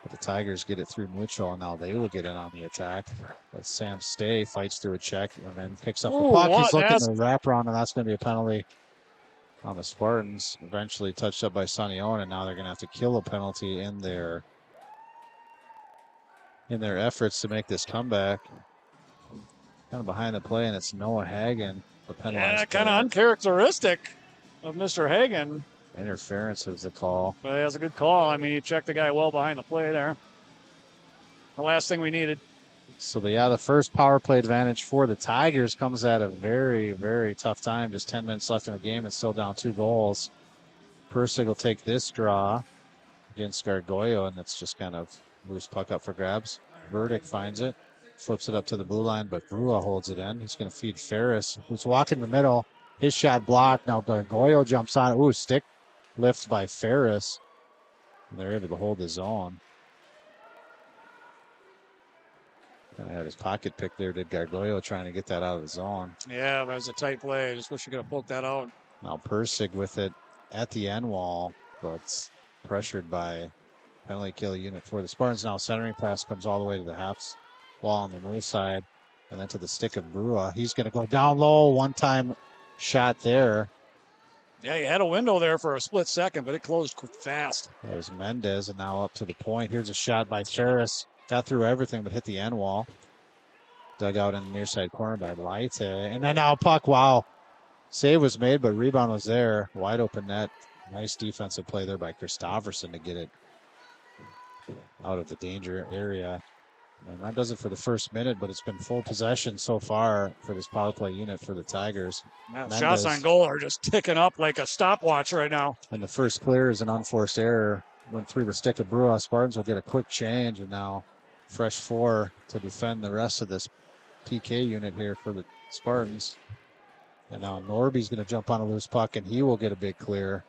But the Tigers get it through neutral, and now they will get in on the attack. But Sam Stay fights through a check and then picks up the puck. He's looking to wrap around, and that's going to be a penalty on the Spartans. Eventually touched up by Sonny Owen, and now they're going to have to kill a penalty in their efforts to make this comeback. Kind of behind the play, and it's Noah Hagen. The penalized Yeah, kind of player. uncharacteristic of Mr. Hagen. Interference is the call. But that's a good call. I mean, he checked the guy well behind the play there. The last thing we needed. So, the first power play advantage for the Tigers comes at a very, very tough time. Just 10 minutes left in the game. It's still down 2 goals. Persig will take this draw against Gargoyle, and it's just kind of loose puck up for grabs. Verdict finds it, flips it up to the blue line, but Brua holds it in. He's going to feed Ferris, who's walking the middle. His shot blocked. Now Gargoyle jumps on it. Ooh, stick lift by Ferris. And they're able to hold the zone. Kind of had his pocket pick there, did Gargoyle, trying to get that out of the zone. Yeah, that was a tight play. I just wish you could have poked that out. Now Persig with it at the end wall, but pressured by penalty kill unit for the Spartans. Now centering pass comes all the way to the half wall on the north side, and then to the stick of Brua. He's going to go down low. One-time shot there. Yeah, you had a window there for a split second, but it closed fast. There's Mendez, and now up to the point. Here's a shot by Ferris. Got through everything, but hit the end wall. Dug out in the near side corner by Leite. And then now puck, wow. Save was made, but rebound was there. Wide open net. Nice defensive play there by Christofferson to get it out of the danger area. And that does it for the first minute, but it's been full possession so far for this power play unit for the Tigers. Shots on goal are just ticking up like a stopwatch right now. And the first clear is an unforced error. Went through the stick of Brua. Spartans will get a quick change, and now fresh 4 to defend the rest of this PK unit here for the Spartans. And now Norby's going to jump on a loose puck, and he will get a big clear.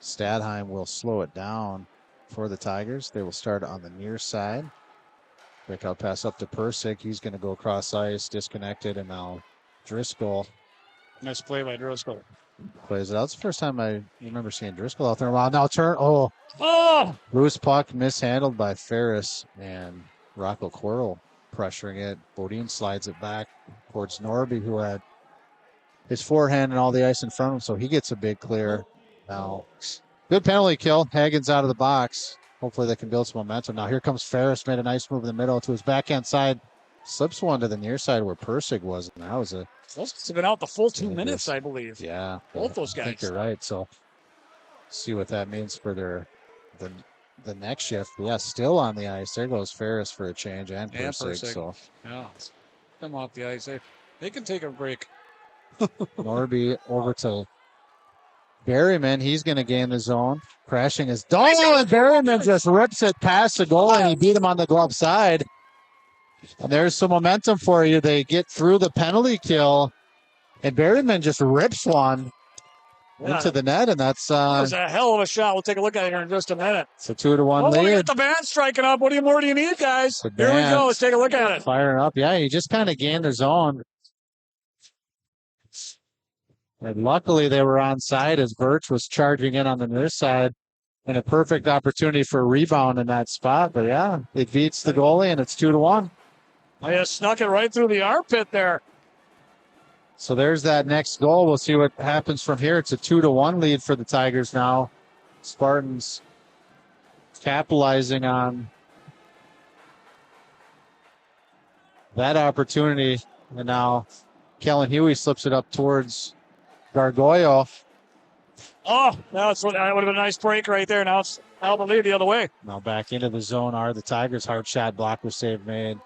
Stadheim will slow it down for the Tigers. They will start on the near side. Quick out pass up to Persig. He's going to go across ice, disconnected, and now Driscoll. Nice play by Driscoll. Plays it out. It's the first time I remember seeing Driscoll out there in a while. Now turn. Oh! Loose puck mishandled by Ferris, and Rocco Quirrell pressuring it. Bodine slides it back towards Norby, who had his forehand and all the ice in front of him, so he gets a big clear. Now, good penalty kill. Hagen's out of the box. Hopefully they can build some momentum. Now here comes Ferris, made a nice move in the middle to his backhand side. Slips one to the near side where Persig was. And that was a... Those have been out the full 2 minutes, I believe. Yeah. Both those guys. I think you're right. So, see what that means for the next shift. Yeah, still on the ice. There goes Ferris for a change, and Persig. So, yeah, come off the ice. They can take a break. Norby over to Berryman. He's going to gain the zone. Crashing his dome, and Berryman just rips it past the goal, and he beat him on the glove side. And there's some momentum for you. They get through the penalty kill, and Berryman just rips one into the net, and that was a hell of a shot. We'll take a look at it here in just a minute. It's a 2-1 lead. We got the band striking up. What more do you need, guys? Here we go. Let's take a look at it. Firing up. Yeah, he just kind of gained the zone. And luckily they were onside as Birch was charging in on the near side. And a perfect opportunity for a rebound in that spot. But yeah, it beats the goalie, and it's 2-1. I just snuck it right through the armpit there. So there's that next goal. We'll see what happens from here. It's a 2-1 lead for the Tigers now. Spartans capitalizing on that opportunity. And now Kellen Huey slips it up towards Gargoyle. Oh, that would have been a nice break right there. Now it's out the lead the other way. Now back into the zone are the Tigers. Hard shot, blocker save made.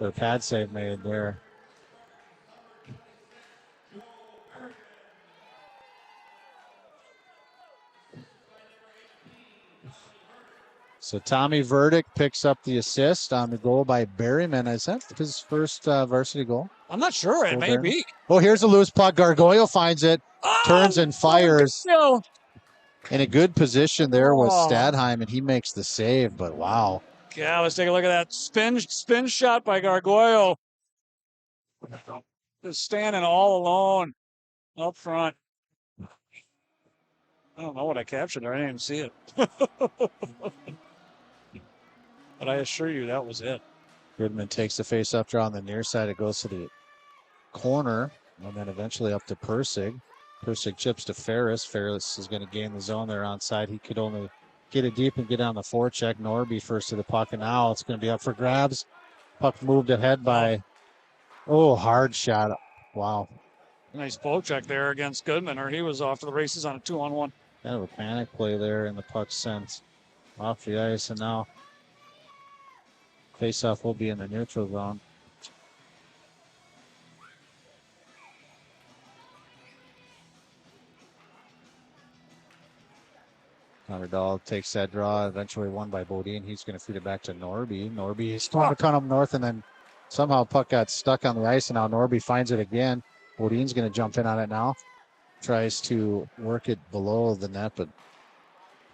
The pad save made there. So Tommy Verdict picks up the assist on the goal by Berryman. Is that his first varsity goal? I'm not sure. It may be. Oh, here's a loose puck. Gargoyle finds it, turns and fires. In a good position there was Stadheim, and he makes the save, but wow. Yeah, let's take a look at that spin shot by Gargoyle. Just standing all alone up front. I don't know what I captured there. I didn't even see it. But I assure you that was it. Goodman takes the face-up draw on the near side. It goes to the corner, and then eventually up to Persig. Persig chips to Ferris. Ferris is going to gain the zone there onside. He could only get it deep and get on the forecheck. Norby first to the puck, and now it's going to be up for grabs. Puck moved ahead by, hard shot. Wow. Nice poke check there against Goodman, or he was off to the races on a 2-on-1. Kind of a panic play there, and the puck sent off the ice, and now faceoff will be in the neutral zone. Underdog takes that draw, eventually won by Bodine. He's going to feed it back to Norby. Norby is trying to come up north, and then somehow puck got stuck on the ice, and now Norby finds it again. Bodine's going to jump in on it now. Tries to work it below the net, but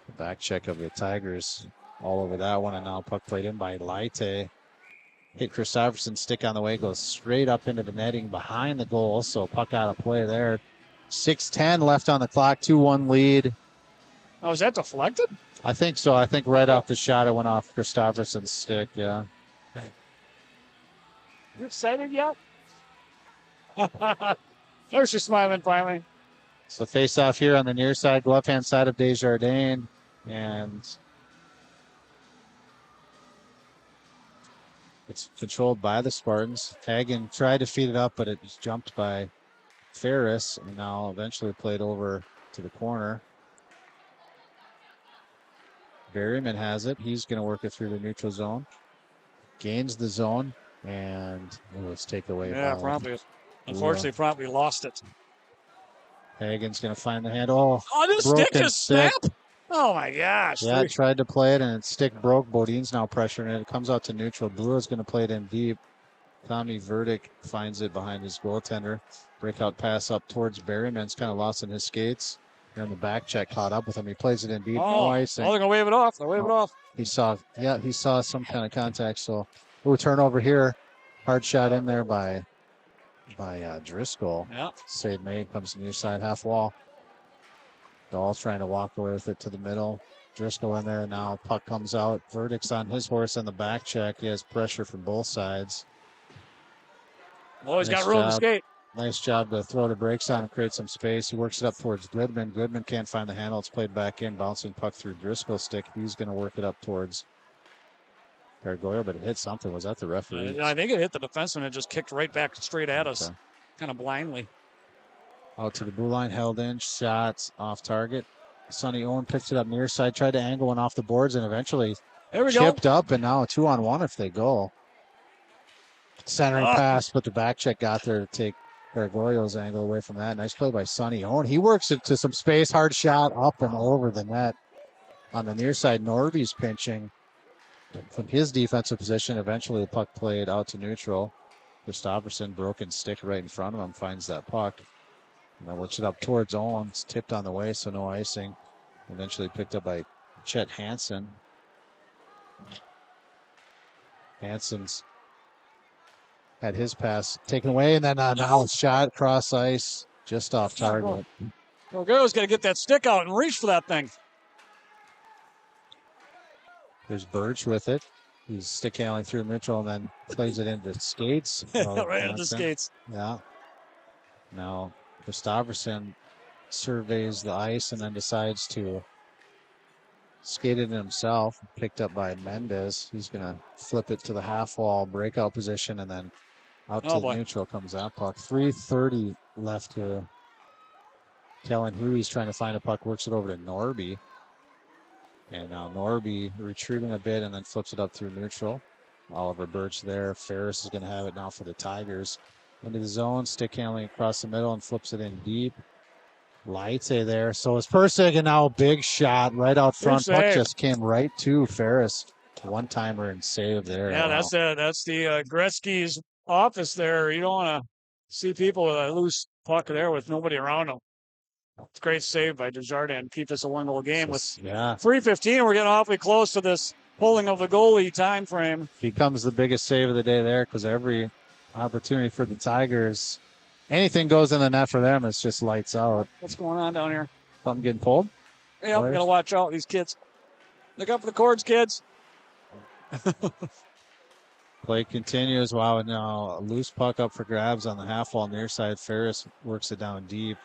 the back check of the Tigers all over that one, and now puck played in by Laite. Hit Christopherson, stick on the way, goes straight up into the netting behind the goal, so puck out of play there. 6:10 left on the clock, 2-1 lead. Oh, is that deflected? I think so. I think right off the shot, it went off Christopherson's stick, yeah. You excited yet? There's she's smiling finally. So face off here on the near side, left hand side of Desjardins, and it's controlled by the Spartans. Hagen tried to feed it up, but it was jumped by Ferris, and now eventually played over to the corner. Berryman has it. He's going to work it through the neutral zone. Gains the zone, and let's take away. Yeah, promptly. Unfortunately, promptly lost it. Hagen's going to find the hand. Oh, this stick just snapped. Oh, my gosh. Yeah, tried to play it, and its stick broke. Bodine's now pressuring it. It comes out to neutral. Brewer's going to play it in deep. Tommy Verdick finds it behind his goaltender. Breakout pass up towards Berryman's kind of lost in his skates. And the back check caught up with him. He plays it in deep. Oh, no icing. they're going to wave it off. They'll wave it off. He saw some kind of contact. So, turnover here. Hard shot in there by Driscoll. Yeah. Sade May comes to the near side half wall. Dahl's trying to walk away with it to the middle. Driscoll in there now. Puck comes out. Verdick's on his horse on the back check. He has pressure from both sides. Oh, he's got room to skate. Nice job to throw the brakes on and create some space. He works it up towards Goodman. Goodman can't find the handle. It's played back in. Bouncing puck through Driscoll's stick. He's going to work it up towards Paragoya, but it hit something. Was that the referee? I think it hit the defenseman. It just kicked right back straight at us, kind of blindly. Out to the blue line, held in, shots off target. Sonny Owen picks it up near side, tried to angle one off the boards, and eventually chipped up, and now a 2-on-1 if they go. Centering pass, but the back check got there to take Paragoyo's angle away from that. Nice play by Sonny Owen. He works it to some space, hard shot up and over the net. On the near side, Norby's pinching from his defensive position. Eventually the puck played out to neutral. Christopherson, broken stick right in front of him, finds that puck. And then works it up towards Owens, tipped on the way, so no icing. Eventually picked up by Chet Hansen. Hansen's had his pass taken away, and then now it's shot cross ice, just off target. Well, Girl's got to get that stick out and reach for that thing. There's Birch with it. He's stick handling through neutral and then plays it into skates. Right into skates. Yeah. Now Christopherson surveys the ice and then decides to skate it himself. Picked up by Mendez. He's going to flip it to the half wall breakout position and then out to the neutral comes that puck. 3:30 left here. Kellen Huey's trying to find a puck, works it over to Norby. And now Norby retreating a bit and then flips it up through neutral. Oliver Birch there. Ferris is going to have it now for the Tigers. Into the zone, stick handling across the middle and flips it in deep. Laite there. So it's Persig, and now a big shot right out front. Puck just came right to Ferris. One-timer and save there. Yeah, that's the Gretzky's office there. You don't want to see people with a loose puck there with nobody around them. It's a great save by Desjardins. Keep us a 1-goal game with 3:15. We're getting awfully close to this pulling of the goalie time frame. Becomes the biggest save of the day there because every opportunity for the Tigers, anything goes in the net for them, it's just lights out. What's going on down here? Something getting pulled? Yeah, we got to watch out, these kids. Look up for the cords, kids. Play continues. Wow, now a loose puck up for grabs on the half wall near side. Ferris works it down deep.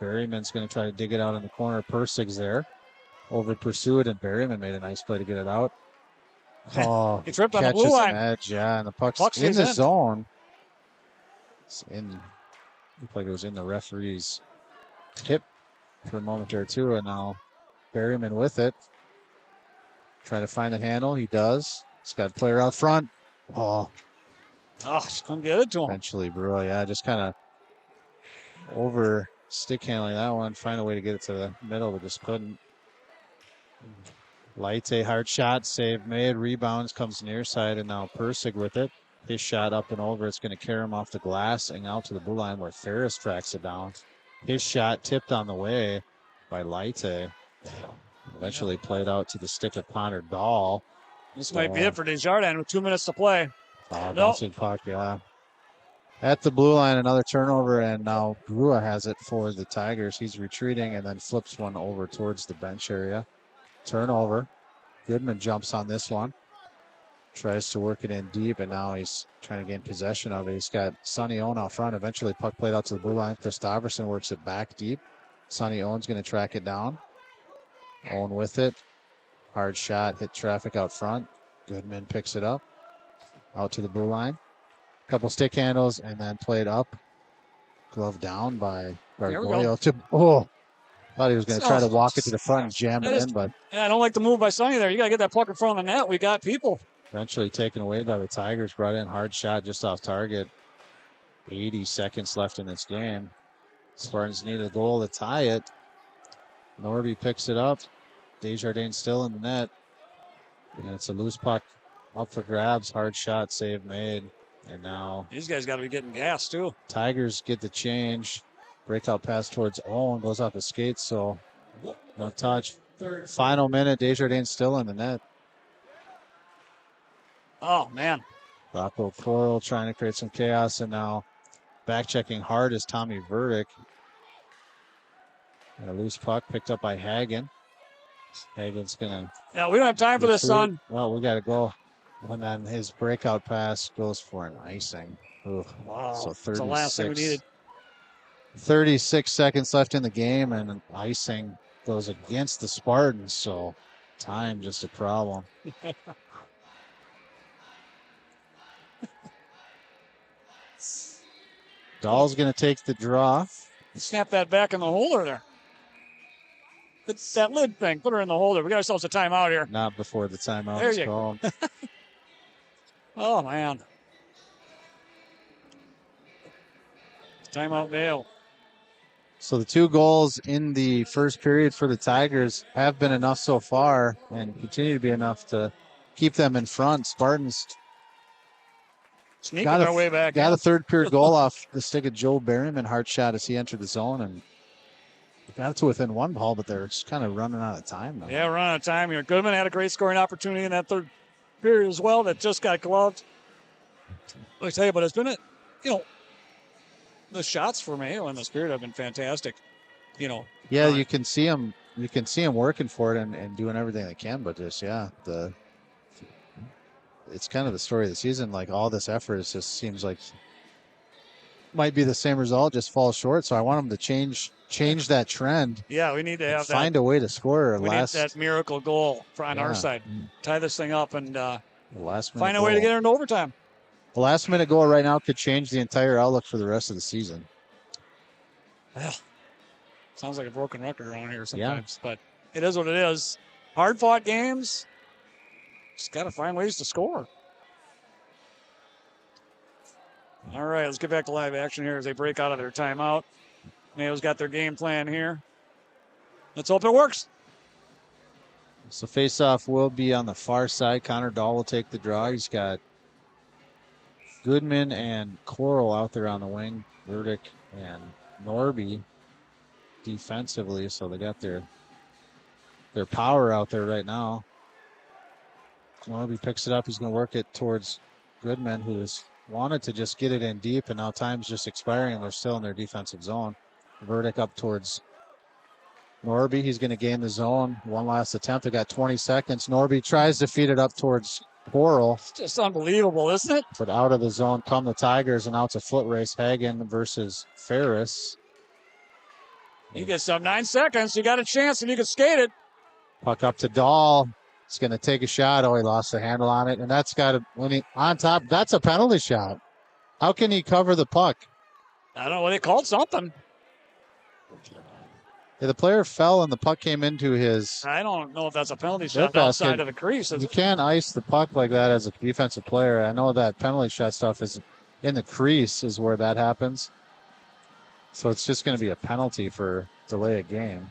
Berryman's going to try to dig it out in the corner. Persig's there. Over pursue it, and Berryman made a nice play to get it out. Oh, He tripped on the catches blue an line. edge, yeah, and the puck's Puck in stays the in. zone. It's in, looked like it was in the referee's hip for a moment there too, and now Berryman with it. Trying to find the handle, he does. He's got a player out front. Oh, Just couldn't get it to him. eventually Brewer, yeah, just kind of over stick handling that one. Find a way to get it to the middle, but just couldn't. Leite, hard shot, save made, rebounds, comes near side, and now Persig with it. His shot up and over. It's going to carry him off the glass and out to the blue line where Ferris tracks it down. His shot tipped on the way by Leite. Eventually played out to the stick of Connor Dahl. This might be it for Desjardins with 2 minutes to play. Bouncing puck, yeah. At the blue line, another turnover, and now Grua has it for the Tigers. He's retreating and then flips one over towards the bench area. Turnover. Goodman jumps on this one. Tries to work it in deep, and now he's trying to gain possession of it. He's got Sonny Owen out front. Eventually, puck played out to the blue line. Christopherson works it back deep. Sonny Owen's going to track it down. Owen with it. Hard shot, hit traffic out front. Goodman picks it up. Out to the blue line. Couple stick handles, and then played up. Glove down by Gargoyle. Thought he was going to try to walk it to the front and jam it in, but I don't like the move by Sonny there. You got to get that puck in front of the net. We got people. Eventually taken away by the Tigers. Brought in hard shot just off target. 80 seconds left in this game. Spartans need a goal to tie it. Norby picks it up. Desjardins still in the net. And it's a loose puck up for grabs. Hard shot, save made. And now these guys got to be getting gas too. Tigers get the change. Breakout pass towards Owen. Goes off the skates, so no touch. Final minute. Desjardins still in the net. Oh, man. Rocco Coral trying to create some chaos, and now back checking hard is Tommy Verdick. And a loose puck picked up by Hagen. Hagen's going to... Yeah, we don't have time for this, son. Well, we got to go. And then his breakout pass goes for an icing. Ooh. Wow, so that's the last thing we needed. 36 seconds left in the game, and an icing goes against the Spartans, so time just a problem. Dahl's going to take the draw. Snap that back in the holder there. It's that lid thing. Put her in the holder. We got ourselves a timeout here. Not before the timeout There is you called. Oh, man. Timeout Mayo. So the 2 goals in the first period for the Tigers have been enough so far and continue to be enough to keep them in front. Spartans sneaking their way back. Got a third period goal off the stick of Joe Berryman. Hard shot as he entered the zone and got it to within 1 ball, but they're just kind of running out of time now. Yeah, running out of time here. Goodman had a great scoring opportunity in that third period as well that just got gloved. Let me tell you, but it's been the shots for Mayo in this period have been fantastic. Yeah, you can see them. You can see them working for it and doing everything they can, but just it's kind of the story of the season. Like all this effort, it just seems like might be the same result, just falls short. So I want them to change that trend. Yeah, we need to have find a way to score. We need that miracle goal on our side. Tie this thing up and find a way to get it into overtime. The last minute goal right now could change the entire outlook for the rest of the season. Well, sounds like a broken record around here sometimes, but it is what it is. Hard fought games. Just got to find ways to score. All right, let's get back to live action here as they break out of their timeout. Mayo's got their game plan here. Let's hope it works. So face-off will be on the far side. Connor Dahl will take the draw. He's got Goodman and Coral out there on the wing. Verdick and Norby defensively. So they got their power out there right now. Norby picks it up. He's going to work it towards Goodman, who has wanted to just get it in deep, and now time's just expiring, and they're still in their defensive zone. Verdick up towards Norby. He's going to gain the zone. One last attempt. They got 20 seconds. Norby tries to feed it up towards Coral. It's just unbelievable, isn't it? But out of the zone come the Tigers, and now it's a foot race. Hagen versus Ferris. You get some 9 seconds. You got a chance, and you can skate it. Puck up to Dahl. He's going to take a shot. Oh, he lost the handle on it. And that's got to, when he, on top, that's a penalty shot. How can he cover the puck? I don't know what they called something. Yeah, the player fell and the puck came into his. I don't know if that's a penalty Their shot outside basket. of the crease. You can't ice the puck like that as a defensive player. I know that penalty shot stuff is in the crease is where that happens. So it's just going to be a penalty for delay a game.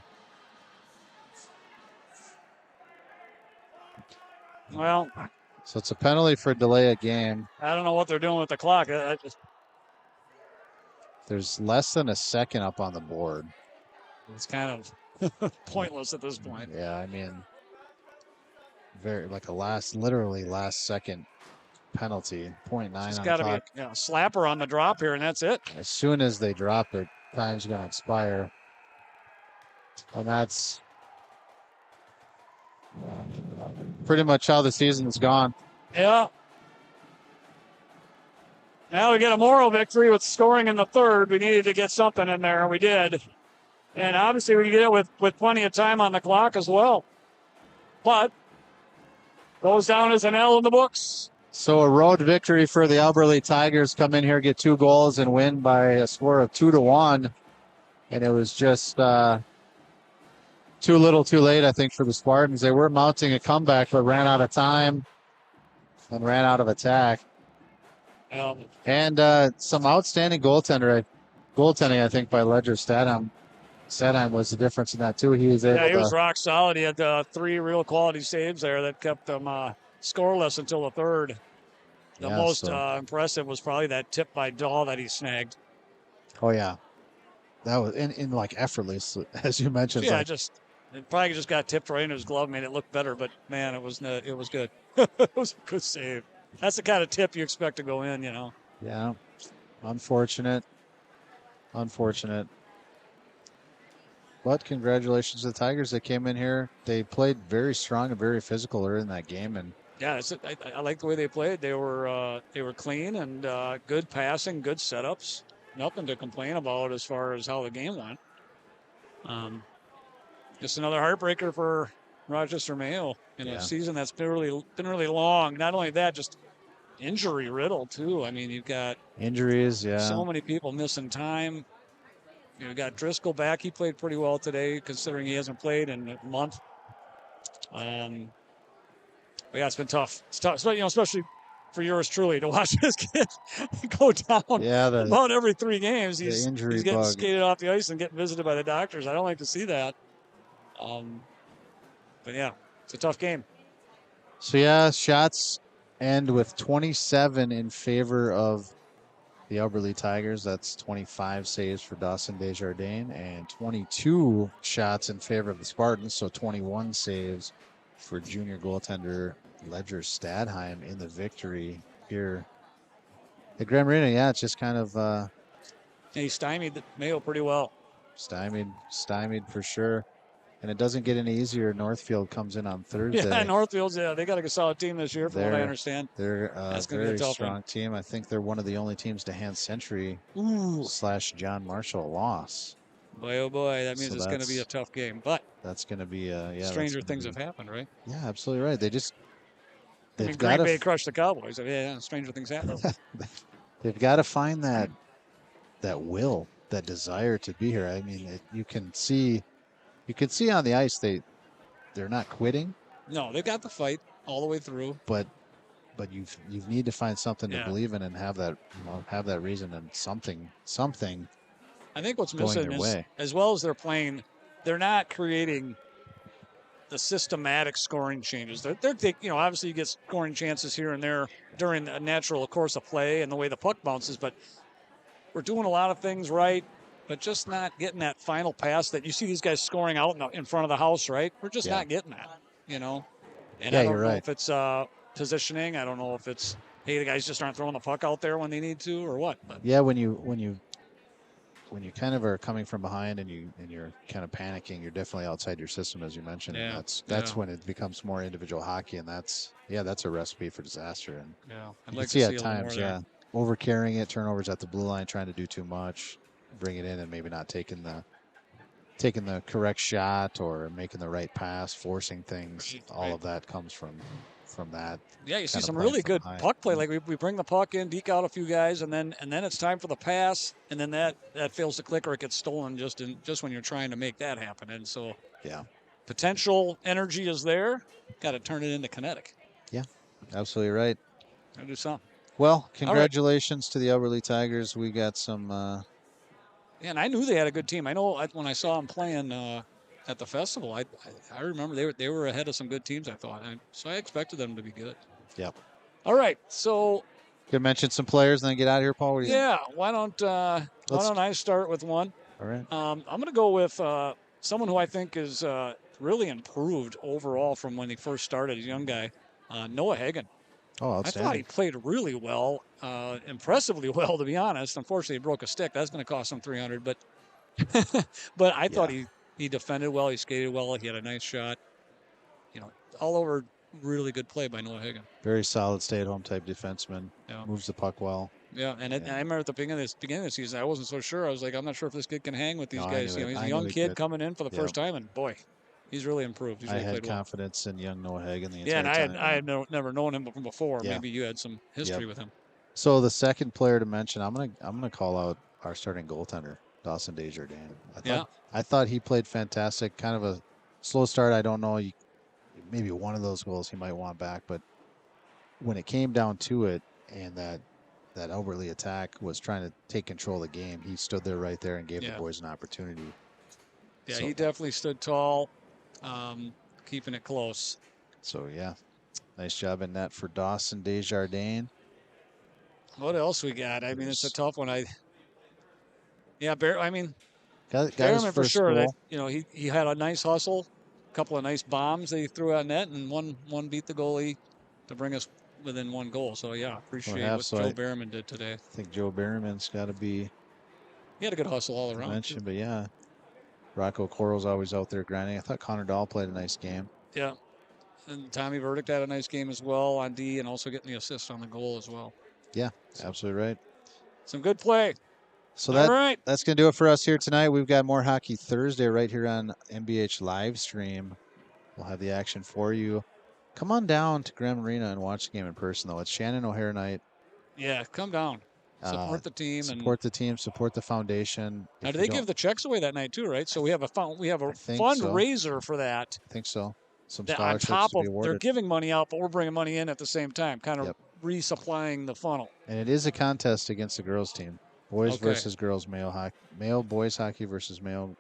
Well, so it's a penalty for delay a game. I don't know what they're doing with the clock. There's less than a second up on the board. It's kind of pointless at this point. Yeah, I mean, very like literally last second penalty. 0.9 It's on got the to clock. be a slapper on the drop here, and that's it. As soon as they drop it, time's going to expire. And that's pretty much how the season's gone. Yeah. Now we get a moral victory with scoring in the third. We needed to get something in there, and we did. And obviously we get it with plenty of time on the clock as well. But goes down as an L in the books. So a road victory for the Alberta Tigers. Come in here, get 2 goals, and win by a score of 2-1. And it was just too little, too late, I think, for the Spartans. They were mounting a comeback, but ran out of time and ran out of attack. And some outstanding goaltending, I think, by Ledger Stadheim. Stadheim was the difference in that, too. He was able he was rock solid. He had 3 real quality saves there that kept them scoreless until the third. The most impressive was probably that tip by Dahl that he snagged. Oh, yeah. That was in like effortless, as you mentioned. Yeah, it probably just got tipped right in his glove, made it look better. But man, it was good. It was a good save. That's the kind of tip you expect to go in, you know. Yeah, unfortunate. But congratulations to the Tigers. They came in here. They played very strong and very physical early in that game, and yeah, I like the way they played. They were clean and good passing, good setups. Nothing to complain about as far as how the game went. Just another heartbreaker for Rochester Mayo in a season that's been really long. Not only that, just injury riddled too. I mean, you've got injuries. Yeah, so many people missing time. You got Driscoll back. He played pretty well today, considering he hasn't played in a month. But yeah, it's been tough. It's tough, especially for yours truly to watch this kid go down about every 3 games. He's getting skated off the ice and getting visited by the doctors. I don't like to see that. But yeah, it's a tough game. So yeah, shots end with 27 in favor of the Alberta Tigers. That's 25 saves for Dawson Desjardins and 22 shots in favor of the Spartans. So 21 saves for junior goaltender Ledger Stadheim in the victory here at Grand Marina. Yeah, it's just kind of he stymied Mayo pretty well. Stymied for sure. And it doesn't get any easier. Northfield comes in on Thursday. Yeah, Northfield's, they got a solid team this year, from what I understand. They're a very strong team. I think they're one of the only teams to hand Century / John Marshall a loss. Boy, oh boy, that means it's going to be a tough game. But that's going to be stranger things have happened, right? Yeah, absolutely right. They've Green Bay crushed the Cowboys. Yeah, stranger things happen. They've got to find that will, that desire to be here. I mean, you can see on the ice they're not quitting. No, they've got the fight all the way through. But you need to find something to believe in and have that reason and something. I think what's missing is, as well as they're playing, they're not creating the systematic scoring changes. They're obviously you get scoring chances here and there during a natural course of play and the way the puck bounces, but we're doing a lot of things right, but just not getting that final pass that you see these guys scoring out in front of the house, right? We're just not getting that, And I don't know if it's positioning. I don't know if it's, hey, the guys just aren't throwing the puck out there when they need to or what. But. Yeah, when you kind of are coming from behind and you're kind of panicking, you're definitely outside your system, as you mentioned. Yeah. And that's when it becomes more individual hockey, and that's a recipe for disaster. And I'd you like can to see at times, overcarrying it, turnovers at the blue line, trying to do too much, bring it in, and maybe not taking taking the correct shot or making the right pass, forcing things. Right, All right. of that comes from that. Yeah, you see kind of some playing really from good behind. puck play. Like we bring the puck in, deke out a few guys, and then it's time for the pass, and then that fails to click or it gets stolen just when you're trying to make that happen. And so Yeah. potential energy is there. Got to turn it into kinetic. Yeah. Absolutely right. Got to do something. Well, All right. congratulations to the Elberly Tigers. We got some. Yeah, and I knew they had a good team. I know when I saw them playing at the festival, I remember they were ahead of some good teams. I thought, so I expected them to be good. Yep. All right, so Could mention some players and then get out of here, Paul. What do you think? yeah, why don't I start with one? All right. I'm going to go with someone who I think is really improved overall from when he first started, a young guy, Noah Hagen. Oh, I thought he outstanding. played really well, impressively well, to be honest. Unfortunately, he broke a stick. That's going to cost him $300, but I thought he defended well, he skated well, he had a nice shot. All over really good play by Noah Hagen. Very solid stay-at-home type defenseman. Yeah. Moves the puck well. Yeah, and I remember at the beginning of the season, I wasn't so sure. I was like, I'm not sure if this kid can hang with these No, I guys. knew it. He's I a knew young he kid could. coming in for the Yep. first time, and boy, he's really improved. He's I really had played well. confidence in young Noah Hagen the Yeah, entire and time. I had never known him from before. Yeah. Maybe you had some history Yep. with him. So the second player to mention, I'm gonna call out our starting goaltender, Dawson Desjardins. I thought he played fantastic. Kind of a slow start. I don't know. Maybe one of those goals he might want back, but when it came down to it, and that Elberly attack was trying to take control of the game, he stood there right there and gave the boys an opportunity. Yeah, he definitely stood tall, keeping it close. So yeah, nice job in that for Dawson Desjardins. What else we got? I mean, it's a tough one. got his Behrman for first sure. goal. He had a nice hustle, a couple of nice bombs that he threw out net, and one beat the goalie to bring us within one goal. So yeah, appreciate what Joe Behrman did today. I think Joe Behrman's got to be. He had a good hustle all around. But yeah, Rocco Coral's always out there grinding. I thought Connor Dahl played a nice game. Yeah, and Tommy Verdict had a nice game as well on D, and also getting the assist on the goal as well. Yeah, absolutely right. Some good play. So that's going to do it for us here tonight. We've got more Hockey Thursday right here on MBH live stream. We'll have the action for you. Come on down to Graham Arena and watch the game in person, though. It's Shannon O'Hare night. Yeah, come down. Support the team. Support the team. Support the foundation. Now, do they give the checks away that night too, right? So we have a fundraiser for that. I think so. Some on scholarships top to be of awarded. they're giving money out, but we're bringing money in at the same time, kind of resupplying the funnel. And it is a contest against the girls team. Boys versus girls, Mayo hockey, Mayo boys hockey versus Mayo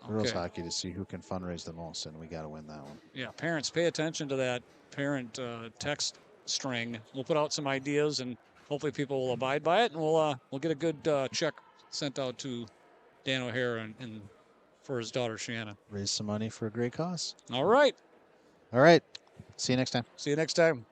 girls hockey to see who can fundraise the most, and we got to win that one. Yeah, parents, pay attention to that parent text string. We'll put out some ideas, and hopefully people will abide by it, and we'll get a good check sent out to Dan O'Hare and for his daughter Shannon. Raise some money for a great cause. All right. All right. See you next time. See you next time.